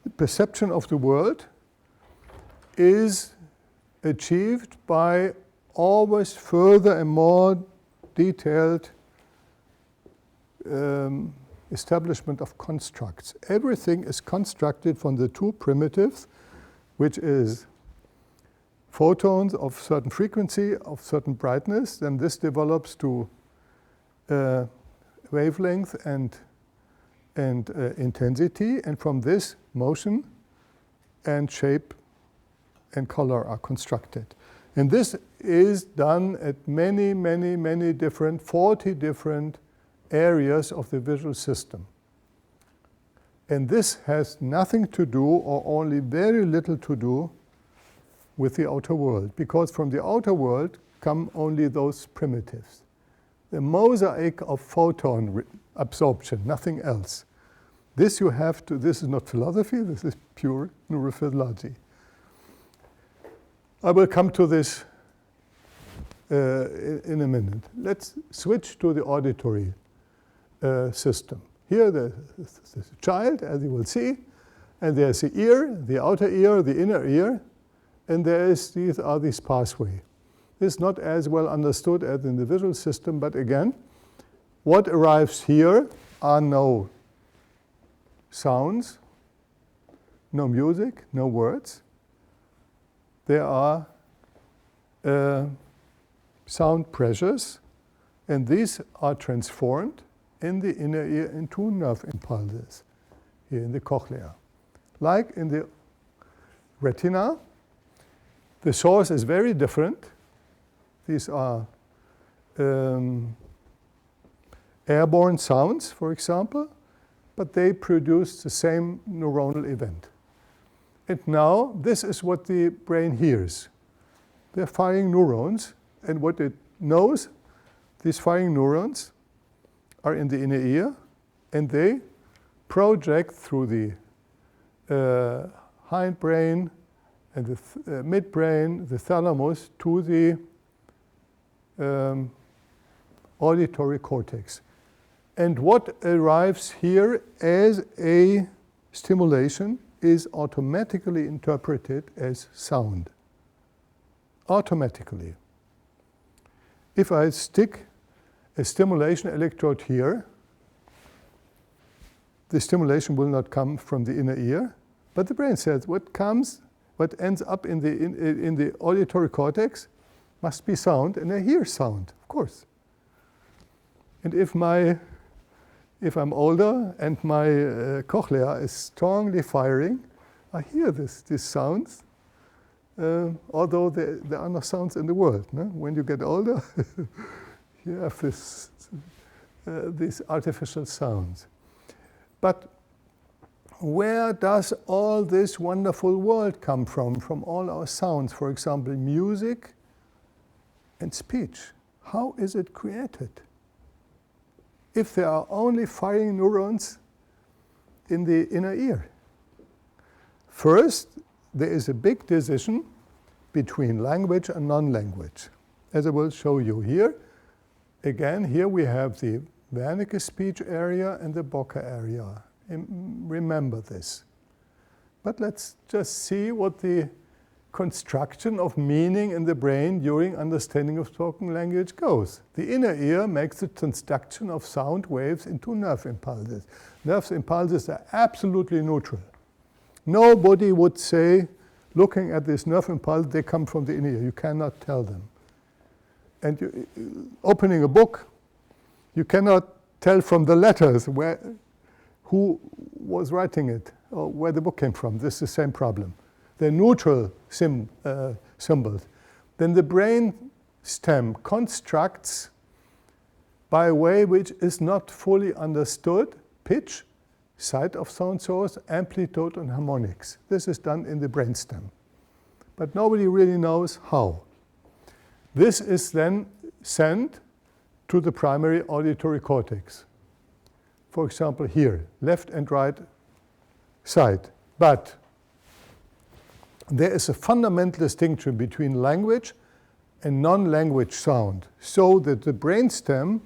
the perception of the world is achieved by always further and more detailed establishment of constructs. Everything is constructed from the two primitives, which is photons of certain frequency, of certain brightness, then this develops to wavelength and intensity, and from this motion and shape and color are constructed. And this is done at many different, 40 different areas of the visual system. And this has nothing to do, or only very little to do, with the outer world, because from the outer world come only those primitives. The mosaic of photon absorption, nothing else. This you have to, this is not philosophy, this is pure neurophilology. I will come to this in a minute. Let's switch to the auditory system. Here there's a child, as you will see, and there's the ear, the outer ear, the inner ear, and these are these pathways. This is not as well understood as in the visual system, but again, what arrives here are no sounds, no music, no words. There are sound pressures, and these are transformed in the inner ear into nerve impulses here in the cochlea. Like in the retina, the source is very different. These are airborne sounds, for example, but they produce the same neuronal event. And now, this is what the brain hears. They're firing neurons, and what it knows, these firing neurons are in the inner ear, and they project through the hindbrain and the midbrain, the thalamus, to the auditory cortex. And what arrives here as a stimulation is automatically interpreted as sound. Automatically. If I stick a stimulation electrode here, the stimulation will not come from the inner ear, but the brain says what ends up in the auditory cortex must be sound, and I hear sound, of course. And if I'm older and my cochlea is strongly firing, I hear these sounds, although there are no sounds in the world. No? When you get older, you have these artificial sounds. But where does all this wonderful world come from? From all our sounds, for example, music and speech. How is it created? If there are only firing neurons in the inner ear. First, there is a big decision between language and non-language, as I will show you here. Again, here we have the Wernicke speech area and the Broca area. Remember this. But let's just see what the construction of meaning in the brain during understanding of spoken language goes. The inner ear makes the transduction of sound waves into nerve impulses. Nerve impulses are absolutely neutral. Nobody would say, looking at this nerve impulse, they come from the inner ear. You cannot tell them. And opening a book, you cannot tell from the letters who was writing it or where the book came from. This is the same problem. They're neutral symbols. Then the brain stem constructs by a way which is not fully understood, pitch, site of sound source, amplitude, and harmonics. This is done in the brain stem. But nobody really knows how. This is then sent to the primary auditory cortex. For example, here, left and right side. But there is a fundamental distinction between language and non-language sound, so that the brainstem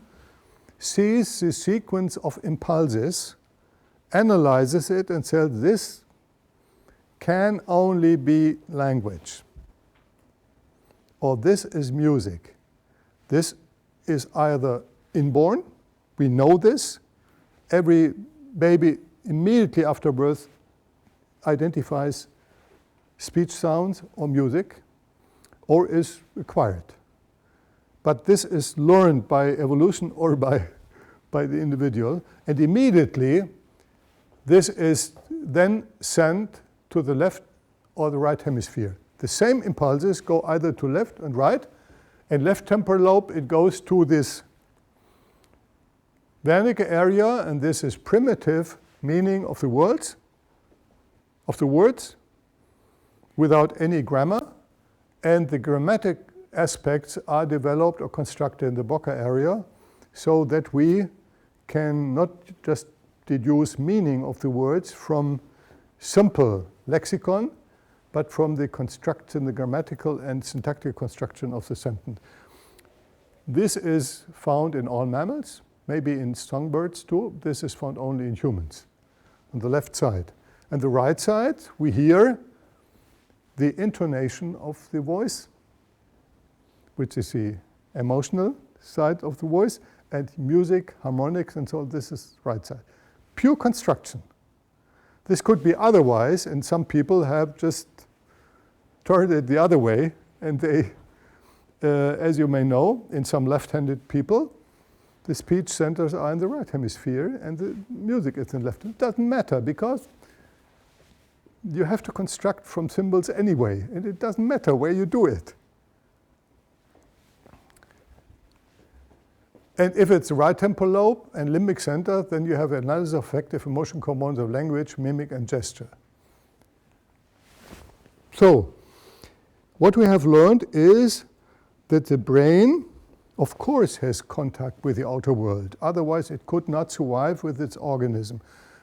sees the sequence of impulses, analyzes it, and says this can only be language. or this is music. This is either inborn, we know this, every baby immediately after birth identifies speech sounds or music, or is acquired. But this is learned by evolution or by the individual, and immediately this is then sent to the left or the right hemisphere. The same impulses go either to left and right, and left temporal lobe, it goes to this Wernicke area, and this is primitive meaning of the words, without any grammar, and the grammatic aspects are developed or constructed in the Broca area, so that we can not just deduce meaning of the words from simple lexicon, but from the construction, the grammatical and syntactic construction of the sentence. This is found in all mammals, maybe in songbirds too. This is found only in humans, on the left side. And the right side, we hear the intonation of the voice, which is the emotional side of the voice, and music, harmonics, and so on. This is right side. Pure construction. This could be otherwise, and some people have just turned it the other way, and they, as you may know, in some left-handed people, the speech centers are in the right hemisphere, and the music is in left. It doesn't matter, because you have to construct from symbols anyway, and it doesn't matter where you do it. And if it's the right temporal lobe and limbic center, then you have analysis of affective emotion components of language, mimic, and gesture. So, what we have learned is that the brain, of course, has contact with the outer world. Otherwise, it could not survive with its organism.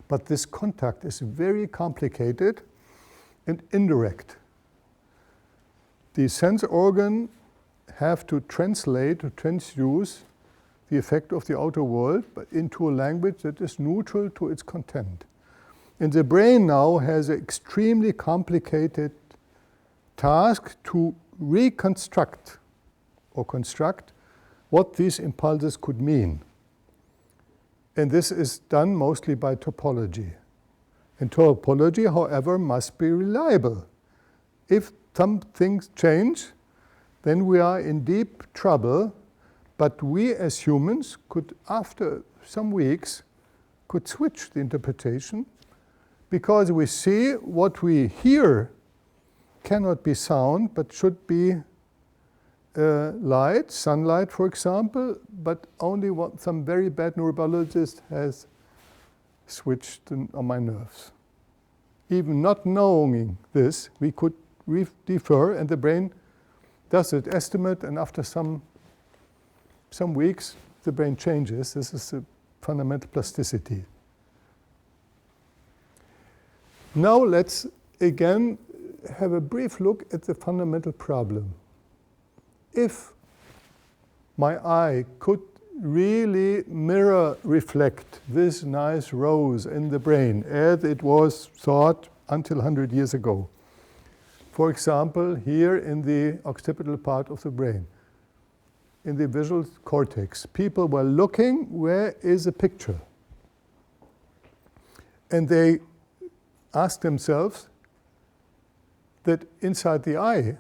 But this contact is very complicated and indirect. The sense organ have to translate, to transduce the effect of the outer world, but into a language that is neutral to its content. And the brain now has an extremely complicated task to reconstruct or construct what these impulses could mean. And this is done mostly by topology. And topology, however, must be reliable. If some things change, then we are in deep trouble. But we as humans could, after some weeks, could switch the interpretation, because we see what we hear cannot be sound, but should be light, sunlight, for example, but only what some very bad neurobiologist has switched on my nerves. Even not knowing this, we could defer, and the brain does an estimate, and after some weeks, the brain changes. This is the fundamental plasticity. Now let's again have a brief look at the fundamental problem. If my eye could really reflect this nice rose in the brain as it was thought until 100 years ago, for example, here in the occipital part of the brain, in the visual cortex, people were looking, where is a picture? And they asked themselves that inside the eye,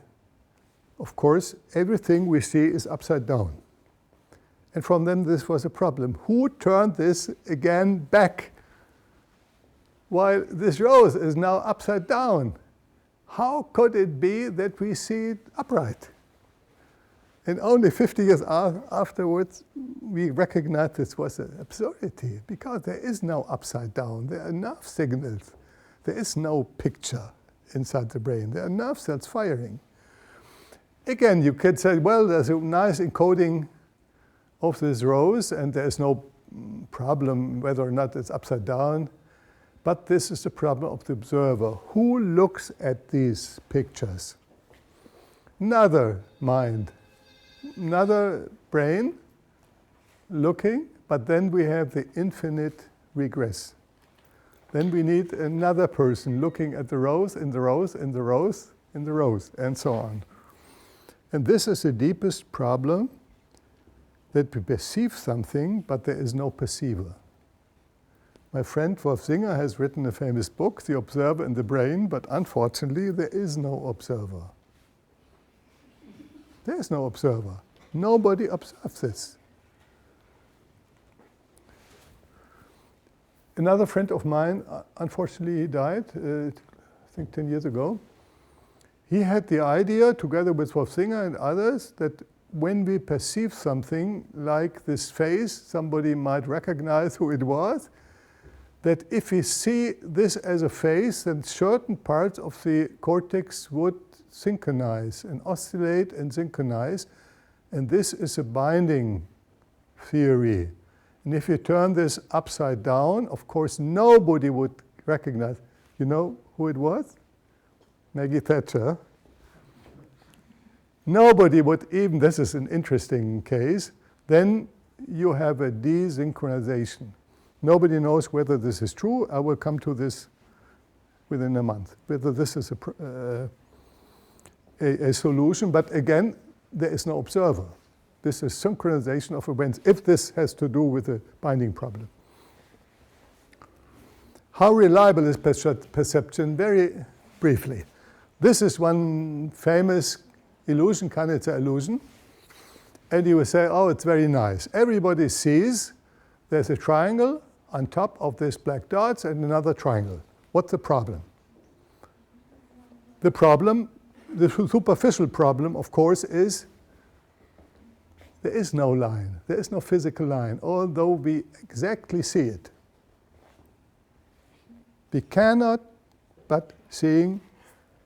of course, everything we see is upside down. And from them, this was a problem. Who turned this again back while this rose is now upside down? How could it be that we see it upright? And only 50 years afterwards, we recognized this was an absurdity, because there is no upside down. There are nerve signals. There is no picture inside the brain. There are nerve cells firing. Again, you could say, well, there's a nice encoding of this rose, and there's no problem whether or not it's upside down. But this is the problem of the observer. Who looks at these pictures? Another mind. Another brain looking, but then we have the infinite regress. Then we need another person looking at the rose, in the rose, in the rose, in the rose, and so on. And this is the deepest problem, that we perceive something, but there is no perceiver. My friend Wolf Singer has written a famous book, The Observer in the Brain, but unfortunately there is no observer. There is no observer. Nobody observes this. Another friend of mine, unfortunately he died, I think 10 years ago. He had the idea, together with Wolf Singer and others, that when we perceive something like this face, somebody might recognize who it was, that if we see this as a face, then certain parts of the cortex would synchronize and oscillate and synchronize. And this is a binding theory. And if you turn this upside down, of course, nobody would recognize. You know who it was? Maggie Thatcher. Nobody would even, this is an interesting case, then you have a desynchronization. Nobody knows whether this is true. I will come to this within a month, whether this is a solution. But again, there is no observer. This is synchronization of events, if this has to do with a binding problem. How reliable is perception? Very briefly. This is one famous illusion, Kanitsa illusion. And you will say, oh, it's very nice. Everybody sees there's a triangle on top of this black dots and another triangle. What's the problem? The problem, the superficial problem, of course, is there is no line. There is no physical line, although we exactly see it. We cannot but seeing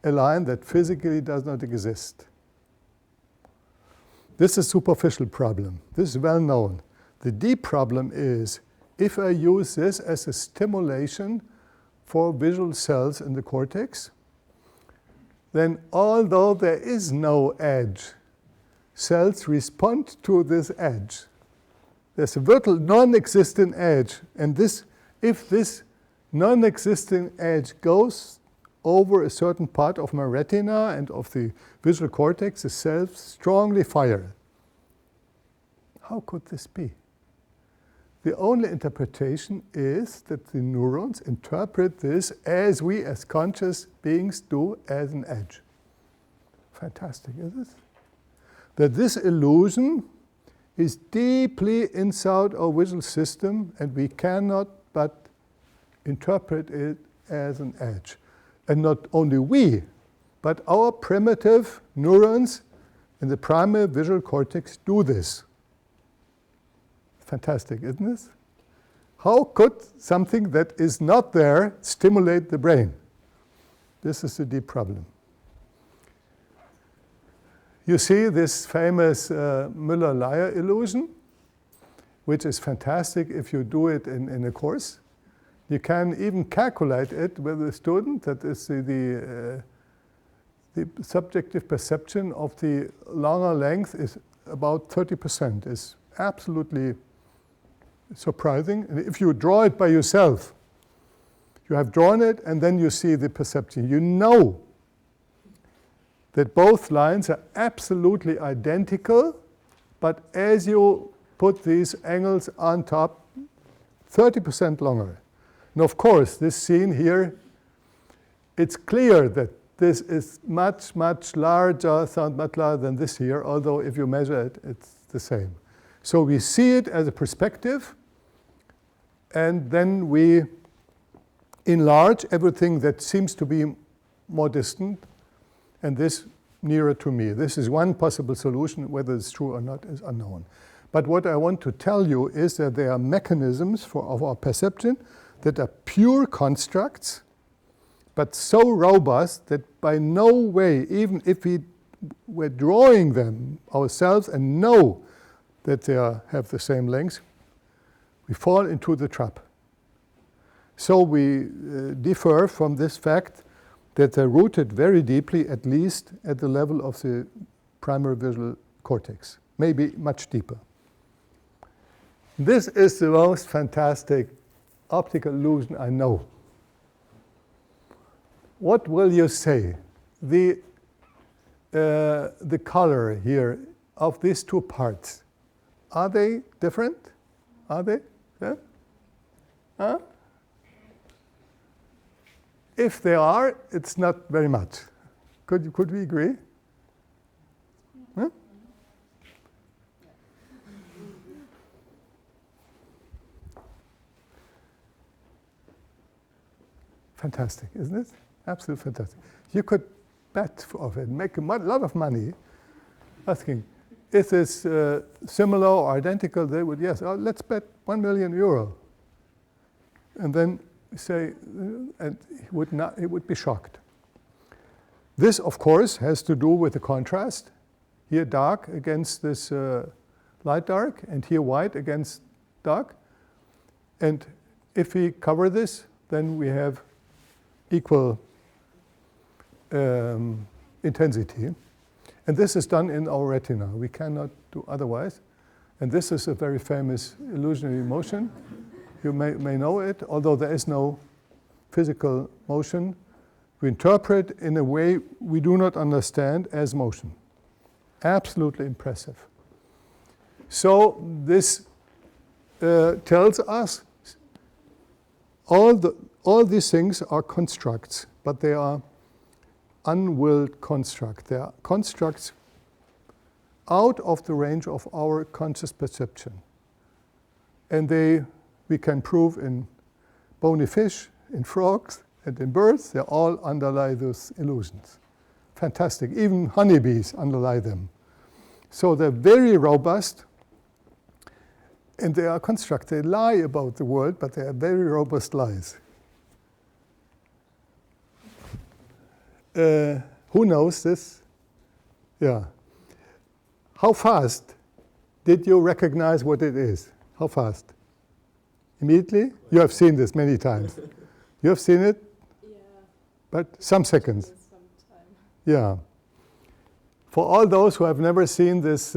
a line that physically does not exist. This is a superficial problem. This is well known. The deep problem is if I use this as a stimulation for visual cells in the cortex, then although there is no edge, cells respond to this edge. There's a virtual non-existent edge, and if this non-existent edge goes over a certain part of my retina and of the visual cortex, the cells strongly fire. How could this be? The only interpretation is that the neurons interpret this as we as conscious beings do, as an edge. Fantastic, isn't it? That this illusion is deeply inside our visual system, and we cannot but interpret it as an edge. And not only we, but our primitive neurons in the primary visual cortex do this. Fantastic, isn't this? How could something that is not there stimulate the brain? This is the deep problem. You see this famous Müller-Lyer illusion, which is fantastic if you do it in a course. You can even calculate it with a student. That is the subjective perception of the longer length is about 30%. It's absolutely surprising. And if you draw it by yourself, you have drawn it and then you see the perception. You know that both lines are absolutely identical, but as you put these angles on top, 30% longer. And of course, this scene here, it's clear that this is much, much larger, sound much larger than this here, although if you measure it, it's the same. So we see it as a perspective, and then we enlarge everything that seems to be more distant, and this nearer to me. This is one possible solution. Whether it's true or not is unknown. But what I want to tell you is that there are mechanisms of our perception that are pure constructs, but so robust that by no way, even if we were drawing them ourselves and know that they have the same length, we fall into the trap. So we differ from this fact that they're rooted very deeply, at least at the level of the primary visual cortex, maybe much deeper. This is the most fantastic optical illusion I know. What will you say? The the color here of these two parts, are they different? Are they? Yeah? Huh? If they are, it's not very much. Could we agree? Huh? Fantastic, isn't it? Absolutely fantastic. You could bet of it, make a lot of money asking, is this similar or identical? They would, yes, let's bet €1 million. And then say, and he would be shocked. This, of course, has to do with the contrast. Here dark against this light dark, and here white against dark. And if we cover this, then we have equal intensity. And this is done in our retina. We cannot do otherwise. And this is a very famous illusionary motion. You may know it, although there is no physical motion. We interpret in a way we do not understand as motion. Absolutely impressive. So this tells us all these things are constructs, but they are unwilled constructs. They are constructs out of the range of our conscious perception. And we can prove in bony fish, in frogs, and in birds, they all underlie those illusions. Fantastic. Even honeybees underlie them. So they're very robust, and they are constructs. They lie about the world, but they are very robust lies. Who knows this? Yeah. How fast did you recognize what it is? How fast? Immediately? You have seen this many times. You have seen it? Yeah. But some seconds. Yeah. For all those who have never seen this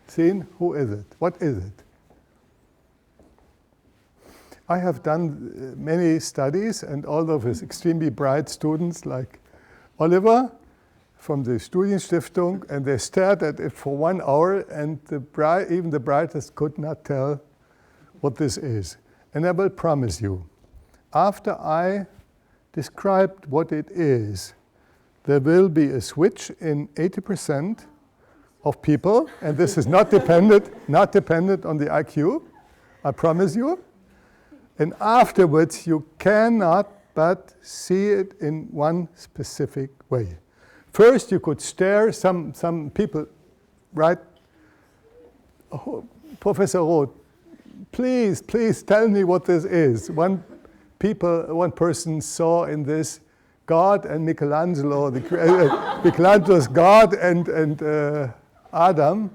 scene, who is it? What is it? I have done many studies, and all of us extremely bright students like Oliver from the Studienstiftung, and they stared at it for 1 hour, and even the brightest could not tell what this is. And I will promise you, after I described what it is, there will be a switch in 80% of people, and this is not dependent on the IQ, I promise you. And afterwards, you cannot but see it in one specific way. First, you could stare some people, right? Oh, Professor Roth, please tell me what this is. One person saw in this God and Michelangelo, Michelangelo's God and Adam,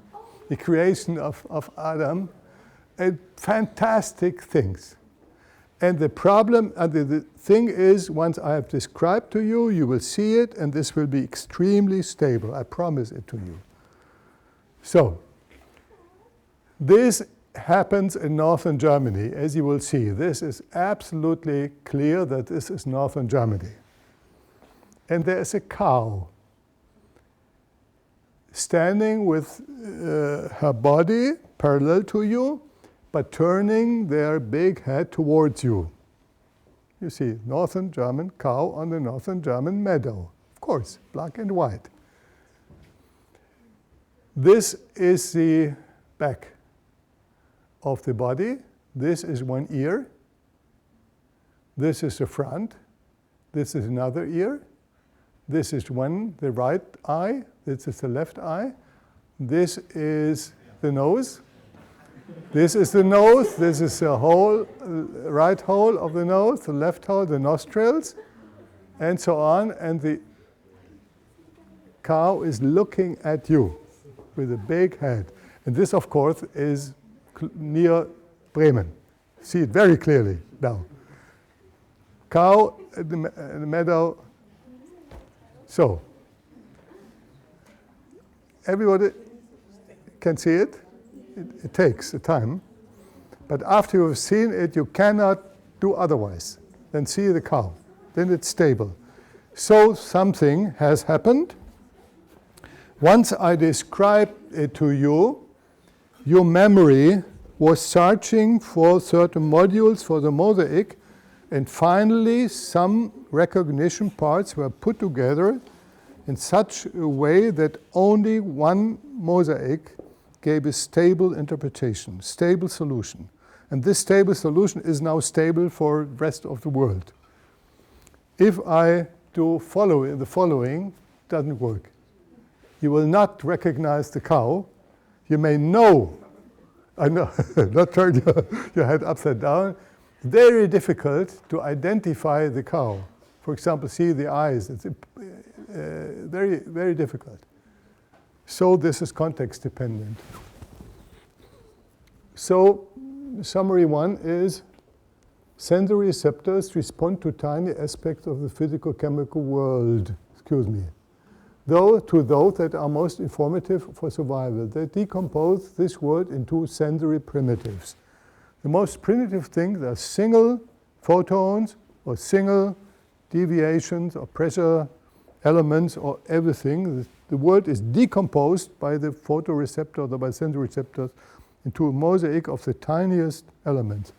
the creation of Adam, and fantastic things. And the problem, and the thing is, once I have described to you, you will see it, and this will be extremely stable. I promise it to you. So, this happens in northern Germany, as you will see. This is absolutely clear that this is northern Germany. And there is a cow standing with her body parallel to you, but turning their big head towards you. You see, northern German cow on the northern German meadow. Of course, black and white. This is the back of the body. This is one ear. This is the front. This is another ear. This is the right eye. This is the left eye. This is the nose. This is the nose. This is the whole right hole of the nose, the left hole, the nostrils, and so on. And the cow is looking at you with a big head. And this, of course, is near Bremen. See it very clearly now. Cow in the meadow. So, everybody can see it. It takes a time. But after you've seen it, you cannot do otherwise than see the cow. Then it's stable. So something has happened. Once I describe it to you, your memory was searching for certain modules for the mosaic, and finally some recognition parts were put together in such a way that only one mosaic gave a stable interpretation, stable solution. And this stable solution is now stable for the rest of the world. If I do the following, it doesn't work. You will not recognize the cow. You may know, I know, not turn your head upside down. Very difficult to identify the cow. For example, see the eyes. It's very, very difficult. So this is context dependent. So summary one is sensory receptors respond to tiny aspects of the physical-chemical world. Excuse me. To those that are most informative for survival. They decompose this world into sensory primitives. The most primitive things are single photons or single deviations or pressure elements or everything. The world is decomposed by the photoreceptors or by sensory receptors into a mosaic of the tiniest elements.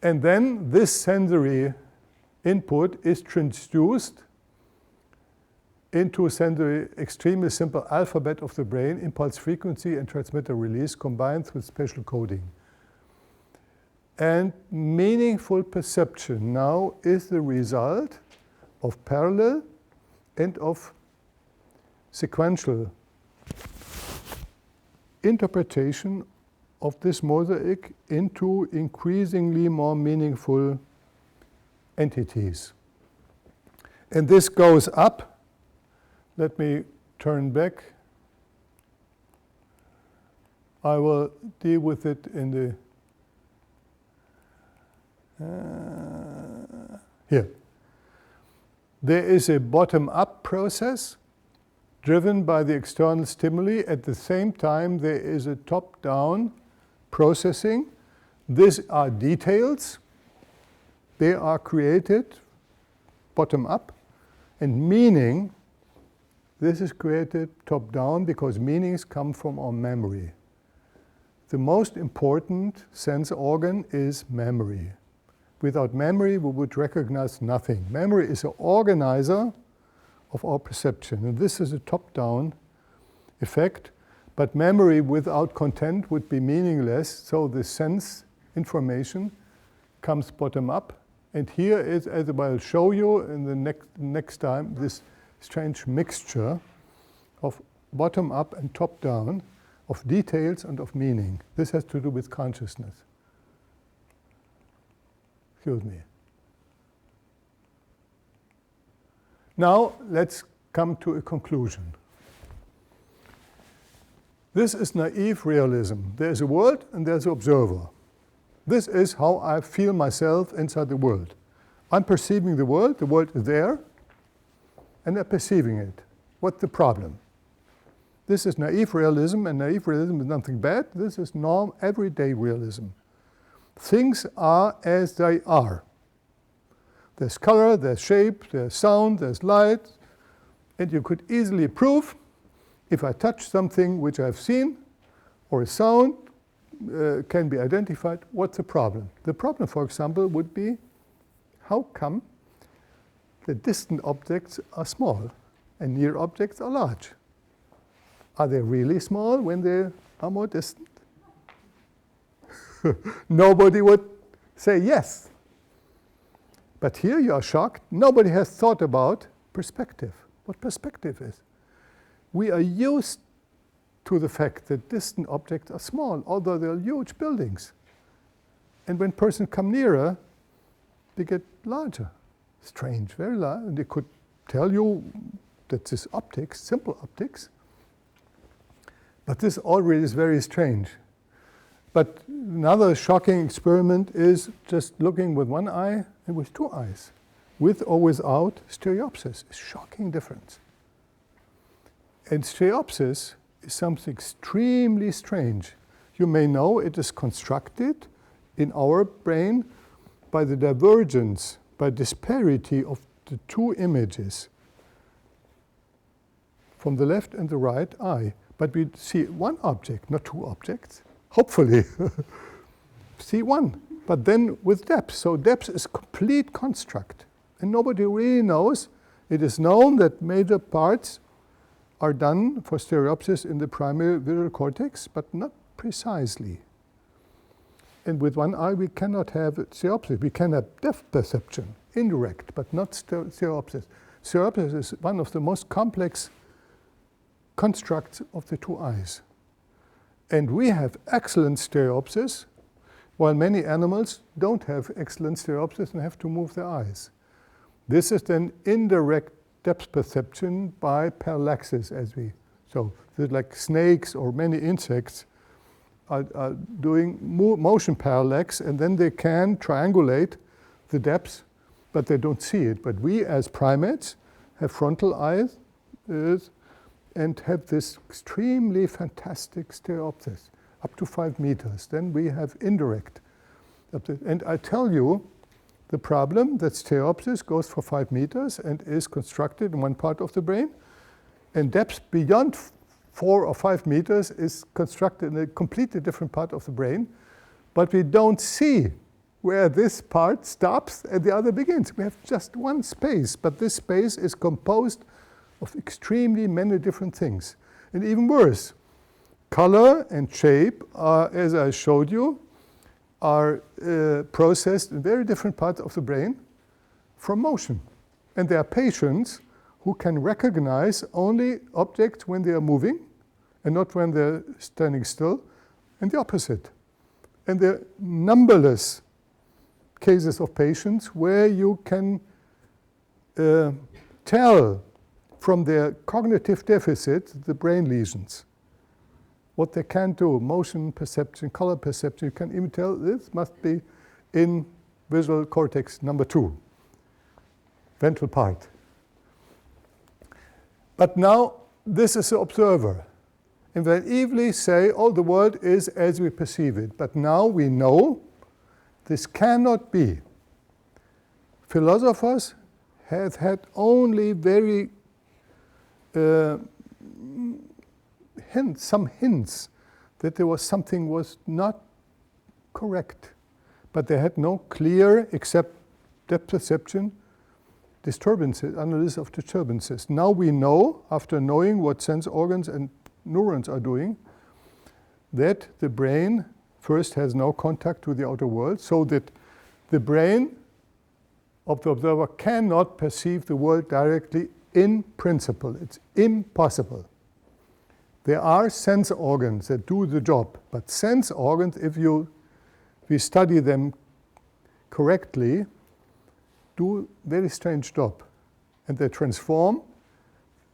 And then this sensory input is transduced into a sensory, extremely simple alphabet of the brain, impulse frequency and transmitter release combined with special coding. And meaningful perception now is the result of parallel and of sequential interpretation of this mosaic into increasingly more meaningful entities. And this goes up. Let me turn back. I will deal with it in the here. There is a bottom-up process driven by the external stimuli. At the same time, there is a top-down processing. These are details. They are created bottom-up. And meaning, this is created top-down because meanings come from our memory. The most important sense organ is memory. Without memory, we would recognize nothing. Memory is an organizer of our perception. And this is a top-down effect. But memory without content would be meaningless. So the sense information comes bottom-up. And here is, as I will show you in the next time, this strange mixture of bottom-up and top-down, of details and of meaning. This has to do with consciousness. Excuse me. Now let's come to a conclusion. This is naive realism. There's a world and there's an observer. This is how I feel myself inside the world. I'm perceiving the world is there, and I'm perceiving it. What's the problem? This is naive realism, and naive realism is nothing bad. This is everyday realism. Things are as they are. There's color, there's shape, there's sound, there's light, and you could easily prove if I touch something which I've seen, or a sound can be identified, what's the problem? The problem, for example, would be how come the distant objects are small and near objects are large? Are they really small when they are more distant? Nobody would say yes. But here you are shocked. Nobody has thought about perspective, what perspective is. We are used to the fact that distant objects are small, although they are huge buildings. And when persons come nearer, they get larger. Strange, very large. And they could tell you that this optics, simple optics, but this already is very strange. But another shocking experiment is just looking with one eye and with two eyes. With or without stereopsis. A shocking difference. And stereopsis is something extremely strange. You may know it is constructed in our brain by the divergence, by disparity of the two images. from the left and the right eye. But we see one object, not two objects, hopefully. See one, but then with depth. So depth is a complete construct. And nobody really knows. It is known that major parts are done for stereopsis in the primary visual cortex, but not precisely. And with one eye, we cannot have stereopsis. We can have depth perception, indirect, but not stereopsis. Stereopsis is one of the most complex constructs of the two eyes. And we have excellent stereopsis, while many animals don't have excellent stereopsis and have to move their eyes. This is then indirect depth perception by parallaxis, so like snakes or many insects are doing motion parallax, and then they can triangulate the depth, but they don't see it. But we as primates have frontal eyes and have this extremely fantastic stereopsis, up to 5 meters. Then we have indirect. And I tell you, the problem that stereopsis goes for 5 meters and is constructed in one part of the brain, and depth beyond 4 or 5 meters is constructed in a completely different part of the brain, but we don't see where this part stops and the other begins. We have just one space, but this space is composed of extremely many different things. And even worse, color and shape are, as I showed you, are processed in very different parts of the brain from motion. And there are patients who can recognize only objects when they are moving and not when they're standing still, and the opposite. And there are numberless cases of patients where you can tell from their cognitive deficit the brain lesions. What they can do, motion perception, color perception, you can even tell this must be in visual cortex number 2, ventral part. But now this is the observer. And they easily say, oh, the world is as we perceive it. But now we know this cannot be. Philosophers have had only very some hints that there was something was not correct. But they had no clear, except depth perception, disturbances, analysis of disturbances. Now we know, after knowing what sense organs and neurons are doing, that the brain first has no contact with the outer world, so that the brain of the observer cannot perceive the world directly in principle. It's impossible. There are sense organs that do the job, but sense organs, if we study them correctly, do a very strange job. And they transform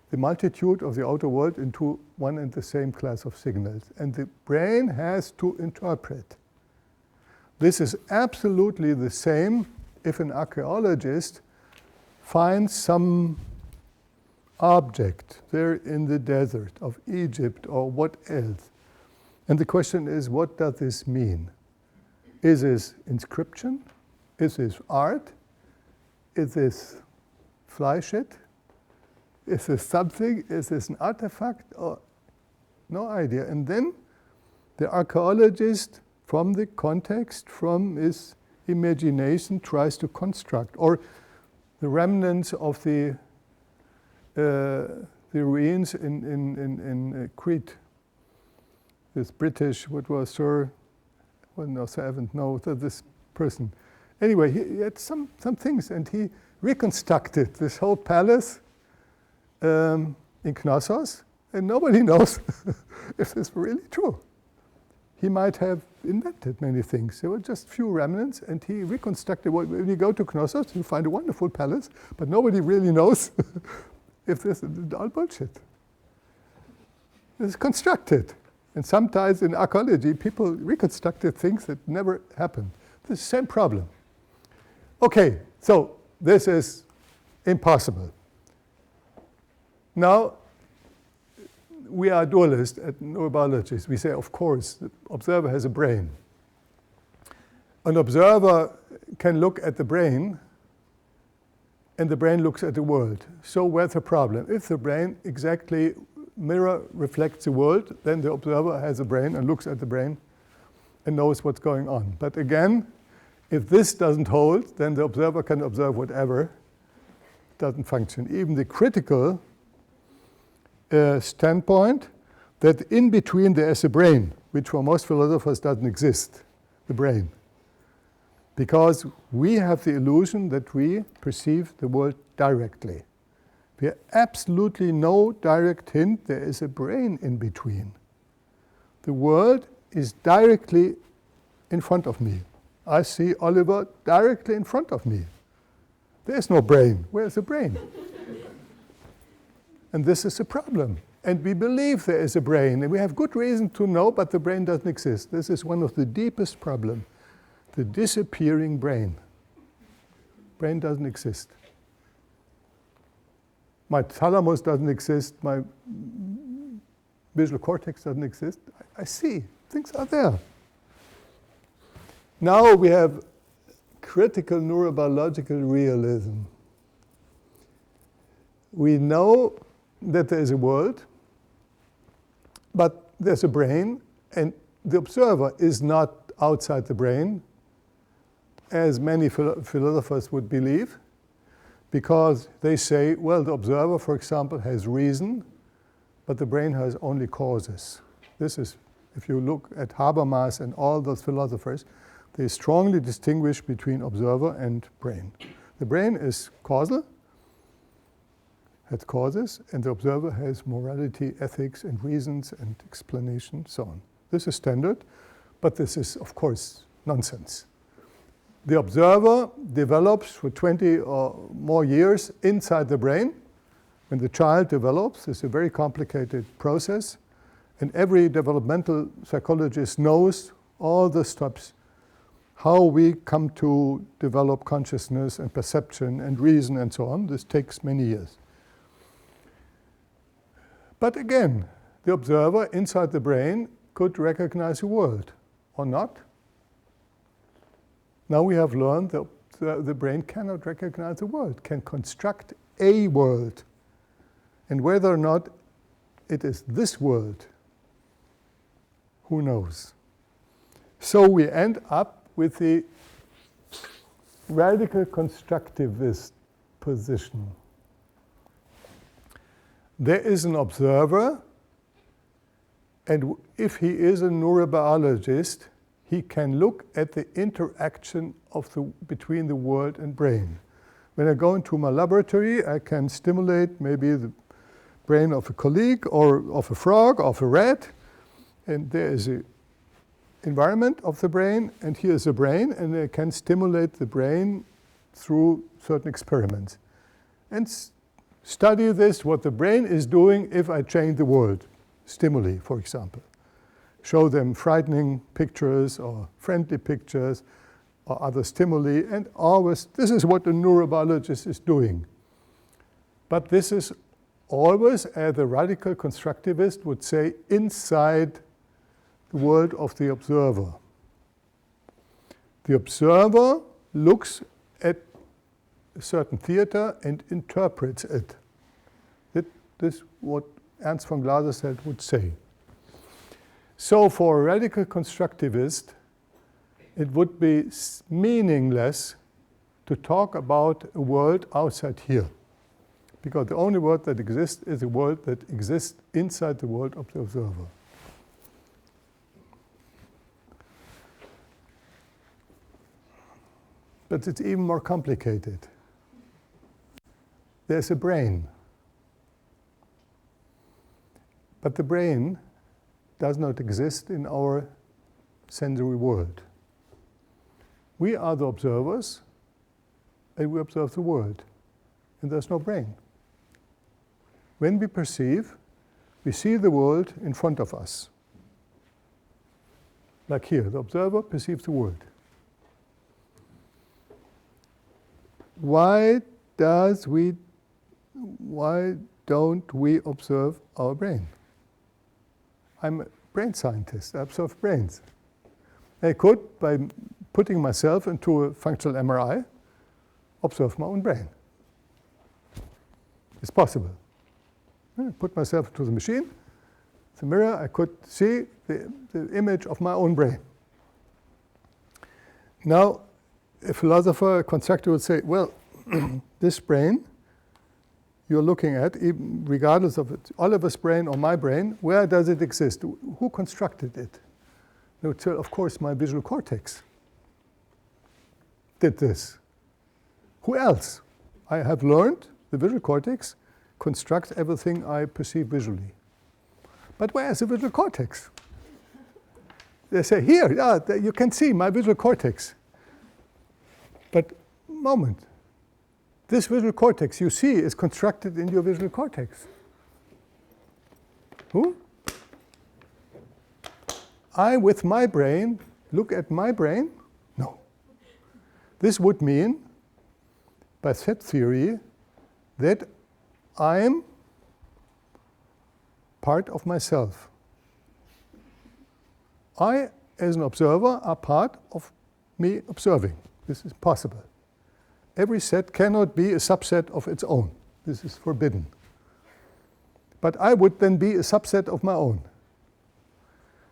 the multitude of the outer world into one and the same class of signals. And the brain has to interpret. This is absolutely the same if an archaeologist finds some object there in the desert of Egypt or what else. And the question is, what does this mean? Is this inscription? Is this art? Is this fly shit? Is this something? Is this an artifact? Or no idea. And then the archaeologist, from the context, from his imagination, tries to construct. Or the remnants of the ruins in Crete. This British, what was Sir, well, no, Sir Evans, no, this person. Anyway, he had some things, and he reconstructed this whole palace in Knossos, and nobody knows if this were really true. He might have invented many things. There were just few remnants, and he reconstructed. When you go to Knossos, you find a wonderful palace, but nobody really knows if this is all bullshit. It's constructed. And sometimes in archaeology, people reconstructed things that never happened. It's the same problem. Okay, so this is impossible. Now, we are dualists at neurobiologists. We say, of course, the observer has a brain. An observer can look at the brain and the brain looks at the world. So where's the problem? If the brain exactly reflects the world, then the observer has a brain and looks at the brain and knows what's going on. But again, if this doesn't hold, then the observer can observe whatever. It doesn't function. Even the critical standpoint that in between there is a brain, which for most philosophers doesn't exist, the brain. Because we have the illusion that we perceive the world directly. We have absolutely no direct hint there is a brain in between. The world is directly in front of me. I see Oliver directly in front of me. There's no brain. Where's the brain? And this is a problem. And we believe there is a brain, and we have good reason to know, but the brain doesn't exist. This is one of the deepest problems. The disappearing brain. Brain doesn't exist. My thalamus doesn't exist. My visual cortex doesn't exist. I see. Things are there. Now we have critical neurobiological realism. We know that there is a world, but there's a brain, and the observer is not outside the brain, as many philosophers would believe, because they say, well, the observer, for example, has reason, but the brain has only causes. This is, if you look at Habermas and all those philosophers, they strongly distinguish between observer and brain. The brain is causal, has causes, and the observer has morality, ethics, and reasons, and explanation, so on. This is standard, but this is, of course, nonsense. The observer develops for 20 or more years inside the brain. When the child develops, it's a very complicated process, and every developmental psychologist knows all the steps, how we come to develop consciousness and perception and reason and so on. This takes many years. But again, the observer inside the brain could recognize the world or not. Now we have learned that the brain cannot recognize the world, can construct a world. And whether or not it is this world, who knows? So we end up with the radical constructivist position. There is an observer, and if he is a neurobiologist, he can look at the interaction between the world and brain. When I go into my laboratory, I can stimulate maybe the brain of a colleague or of a frog, of a rat, and there is an environment of the brain, and here is a brain, and I can stimulate the brain through certain experiments. And study this, what the brain is doing if I change the world, stimuli, for example. Show them frightening pictures or friendly pictures or other stimuli, and always, this is what the neurobiologist is doing. But this is always, as the radical constructivist would say, inside the world of the observer. The observer looks at a certain theater and interprets it. This is what Ernst von Glaserfeld would say. So for a radical constructivist, it would be meaningless to talk about a world outside here. Because the only world that exists is a world that exists inside the world of the observer. But it's even more complicated. There's a brain. But the brain does not exist in our sensory world. We are the observers, and we observe the world. And there's no brain. When we perceive, we see the world in front of us. Like here, the observer perceives the world. Why don't we observe our brain? I'm a brain scientist. I observe brains. I could, by putting myself into a functional MRI, observe my own brain. It's possible. I put myself into the machine, the mirror, I could see the image of my own brain. Now, a philosopher, a constructor would say, well, this brain you're looking at, even regardless of it's Oliver's brain or my brain, where does it exist? Who constructed it? They would say, of course, my visual cortex did this. Who else? I have learned the visual cortex constructs everything I perceive visually. But where is the visual cortex? They say, here, yeah, you can see my visual cortex. But, moment. This visual cortex you see is constructed in your visual cortex. Who? I, with my brain, look at my brain? No. This would mean, by set theory, that I'm part of myself. I, as an observer, are part of me observing. This is possible. Every set cannot be a subset of its own. This is forbidden. But I would then be a subset of my own.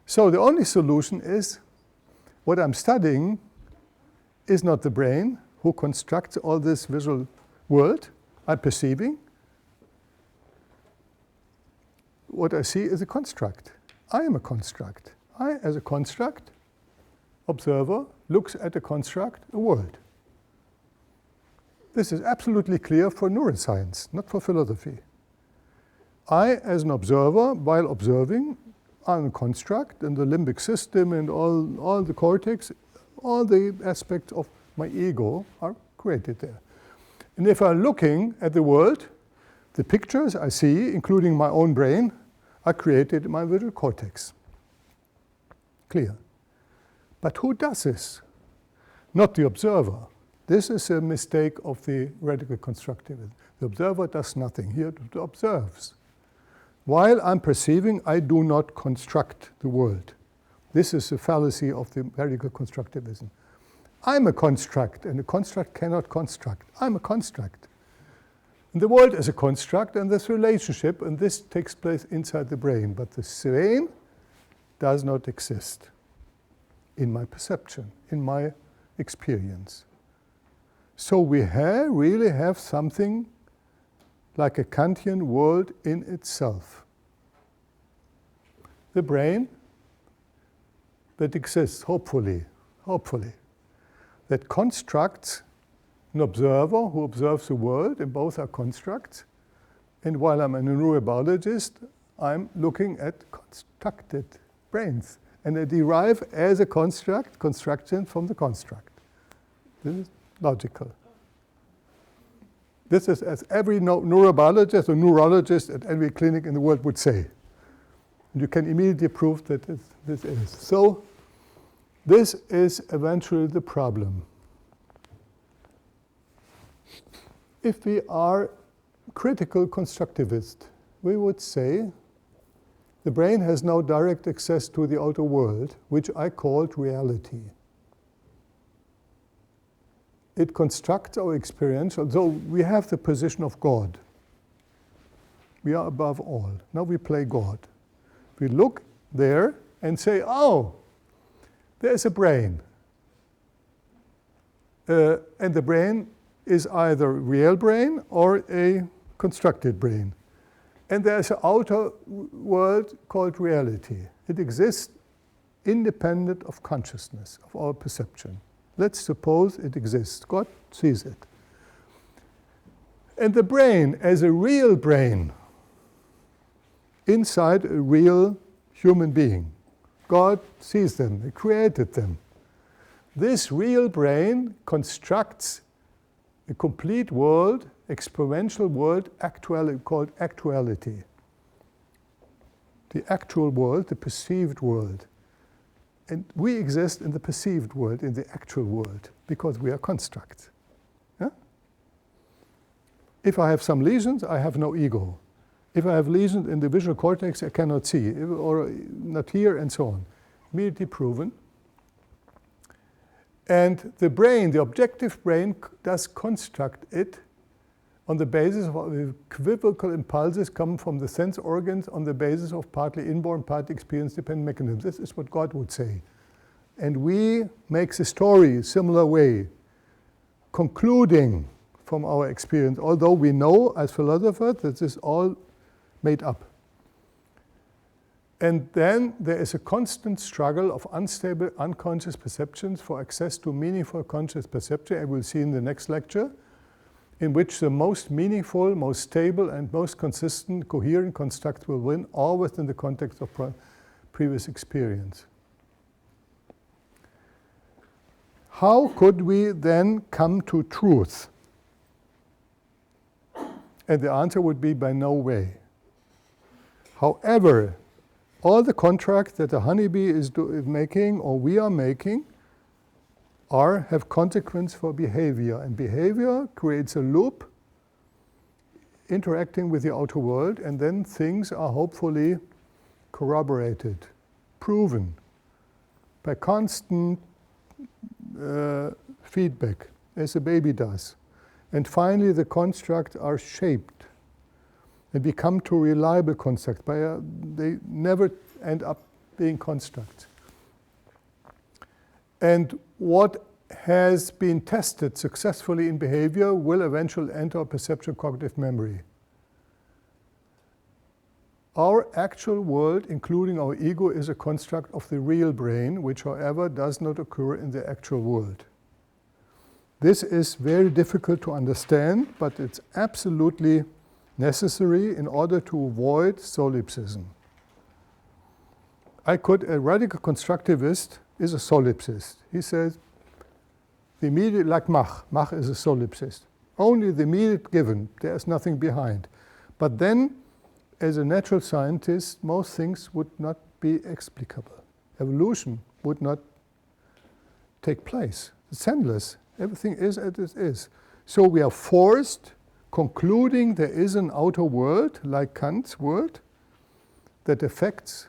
So the only solution is, what I'm studying is not the brain who constructs all this visual world I'm perceiving. What I see is a construct. I am a construct. I, as a construct, observer, looks at a construct, a world. This is absolutely clear for neuroscience, not for philosophy. I, as an observer, while observing, I'm a construct, and the limbic system and all the cortex, all the aspects of my ego are created there. And if I'm looking at the world, the pictures I see, including my own brain, are created in my visual cortex. Clear. But who does this? Not the observer. This is a mistake of the radical constructivism. The observer does nothing. He observes. While I'm perceiving, I do not construct the world. This is a fallacy of the radical constructivism. I'm a construct, and a construct cannot construct. I'm a construct. And the world is a construct, and this relationship, and this takes place inside the brain. But the brain does not exist in my perception, in my experience. So we really have something like a Kantian world in itself. The brain that exists, hopefully, that constructs an observer who observes the world, and both are constructs. And while I'm a neurobiologist, I'm looking at constructed brains. And I derive as a construction from the construct. This is logical. This is as every neurobiologist or neurologist at every clinic in the world would say. And you can immediately prove that this is. So this is eventually the problem. If we are critical constructivist, we would say the brain has no direct access to the outer world, which I called reality. It constructs our experiential. So we have the position of God. We are above all. Now we play God. We look there and say, oh, there's a brain. And the brain is either a real brain or a constructed brain. And there's an outer world called reality. It exists independent of consciousness, of our perception. Let's suppose it exists. God sees it. And the brain, as a real brain, inside a real human being, God sees them, He created them. This real brain constructs a complete world, experiential world, called actuality. The actual world, the perceived world. And we exist in the perceived world, in the actual world, because we are constructs. Yeah? If I have some lesions, I have no ego. If I have lesions in the visual cortex, I cannot see, or not here, and so on. Immediately proven. And the brain, the objective brain, does construct it on the basis of the equivocal impulses come from the sense organs on the basis of partly inborn, partly experience-dependent mechanisms. This is what God would say. And we make the story a similar way, concluding from our experience, although we know as philosophers that this is all made up. And then there is a constant struggle of unstable unconscious perceptions for access to meaningful conscious perception, and we'll see in the next lecture, in which the most meaningful, most stable, and most consistent, coherent construct will win, all within the context of previous experience. How could we then come to truth? And the answer would be by no way. However, all the contracts that a honeybee is making, or we are making, have consequence for behavior. And behavior creates a loop interacting with the outer world, and then things are hopefully corroborated, proven by constant feedback, as a baby does. And finally, the constructs are shaped and become to reliable constructs. They never end up being constructs. And what has been tested successfully in behavior will eventually enter perceptual cognitive memory. Our actual world, including our ego, is a construct of the real brain, which, however, does not occur in the actual world. This is very difficult to understand, but it's absolutely necessary in order to avoid solipsism. A radical constructivist is a solipsist. He says, the immediate, like Mach is a solipsist. Only the immediate given, there's nothing behind. But then, as a natural scientist, most things would not be explicable. Evolution would not take place. It's endless. Everything is as it is. So we are forced, concluding there is an outer world, like Kant's world, that affects,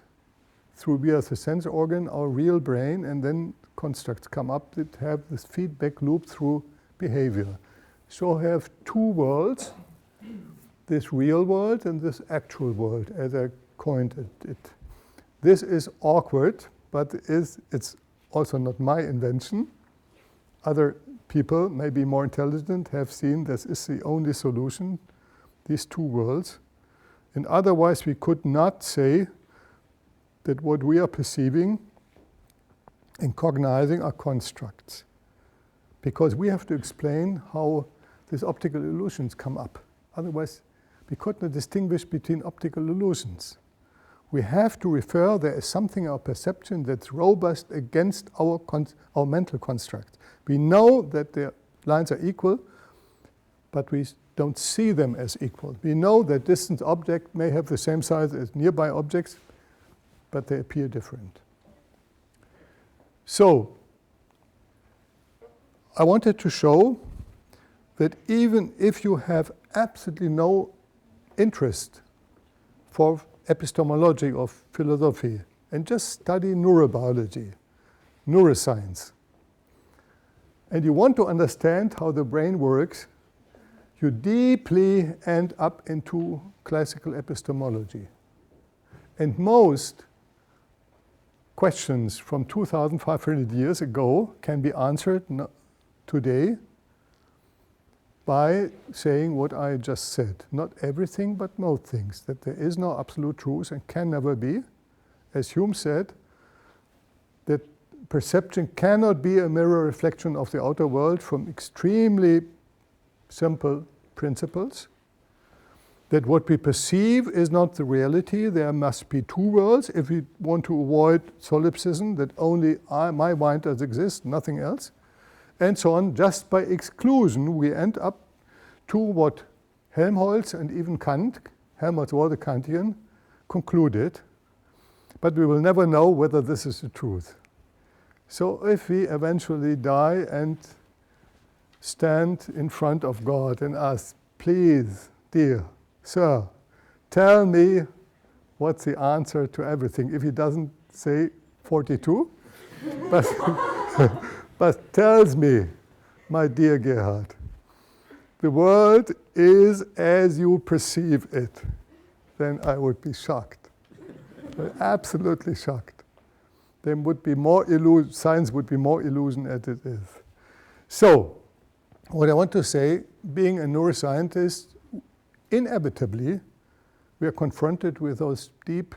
through via the sense organ, our real brain, and then constructs come up that have this feedback loop through behavior. So we have two worlds, this real world and this actual world, as I coined it. This is awkward, but it's also not my invention. Other people, maybe more intelligent, have seen this is the only solution, these two worlds. And otherwise we could not say that what we are perceiving and cognizing are constructs. Because we have to explain how these optical illusions come up. Otherwise, we could not distinguish between optical illusions. We have to refer there is something in our perception that's robust against our mental construct. We know that the lines are equal, but we don't see them as equal. We know that distant objects may have the same size as nearby objects, but they appear different. So, I wanted to show that even if you have absolutely no interest for epistemology or philosophy, and just study neurobiology, neuroscience, and you want to understand how the brain works, you deeply end up into classical epistemology. And most questions from 2,500 years ago can be answered today by saying what I just said. Not everything, but most things. That there is no absolute truth and can never be. As Hume said, that perception cannot be a mirror reflection of the outer world from extremely simple principles. That what we perceive is not the reality. There must be two worlds if we want to avoid solipsism, that only my mind does exist, nothing else. And so on. Just by exclusion, we end up to what Helmholtz and even Kant, Helmholtz was a Kantian, concluded. But we will never know whether this is the truth. So if we eventually die and stand in front of God and ask, please, dear sir, tell me what's the answer to everything. If he doesn't say 42, but tells me, my dear Gerhard, the world is as you perceive it, then I would be shocked. Absolutely shocked. There would be more science would be more illusion as it is. So, what I want to say, being a neuroscientist, inevitably, we are confronted with those deep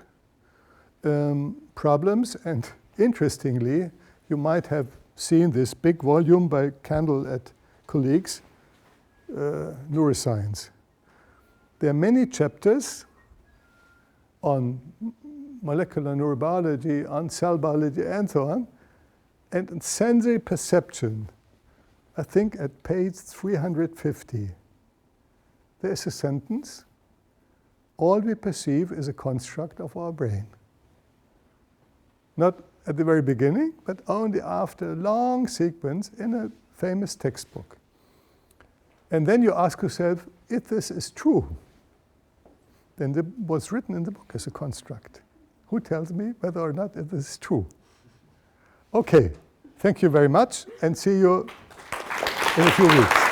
problems. And interestingly, you might have seen this big volume by Candle and colleagues, Neuroscience. There are many chapters on molecular neurobiology, on cell biology, and so on. And in sensory perception, I think at page 350, there's a sentence, all we perceive is a construct of our brain. Not at the very beginning, but only after a long sequence in a famous textbook. And then you ask yourself, if this is true, then what's written in the book is a construct. Who tells me whether or not it is true? Okay, thank you very much, and see you in a few weeks.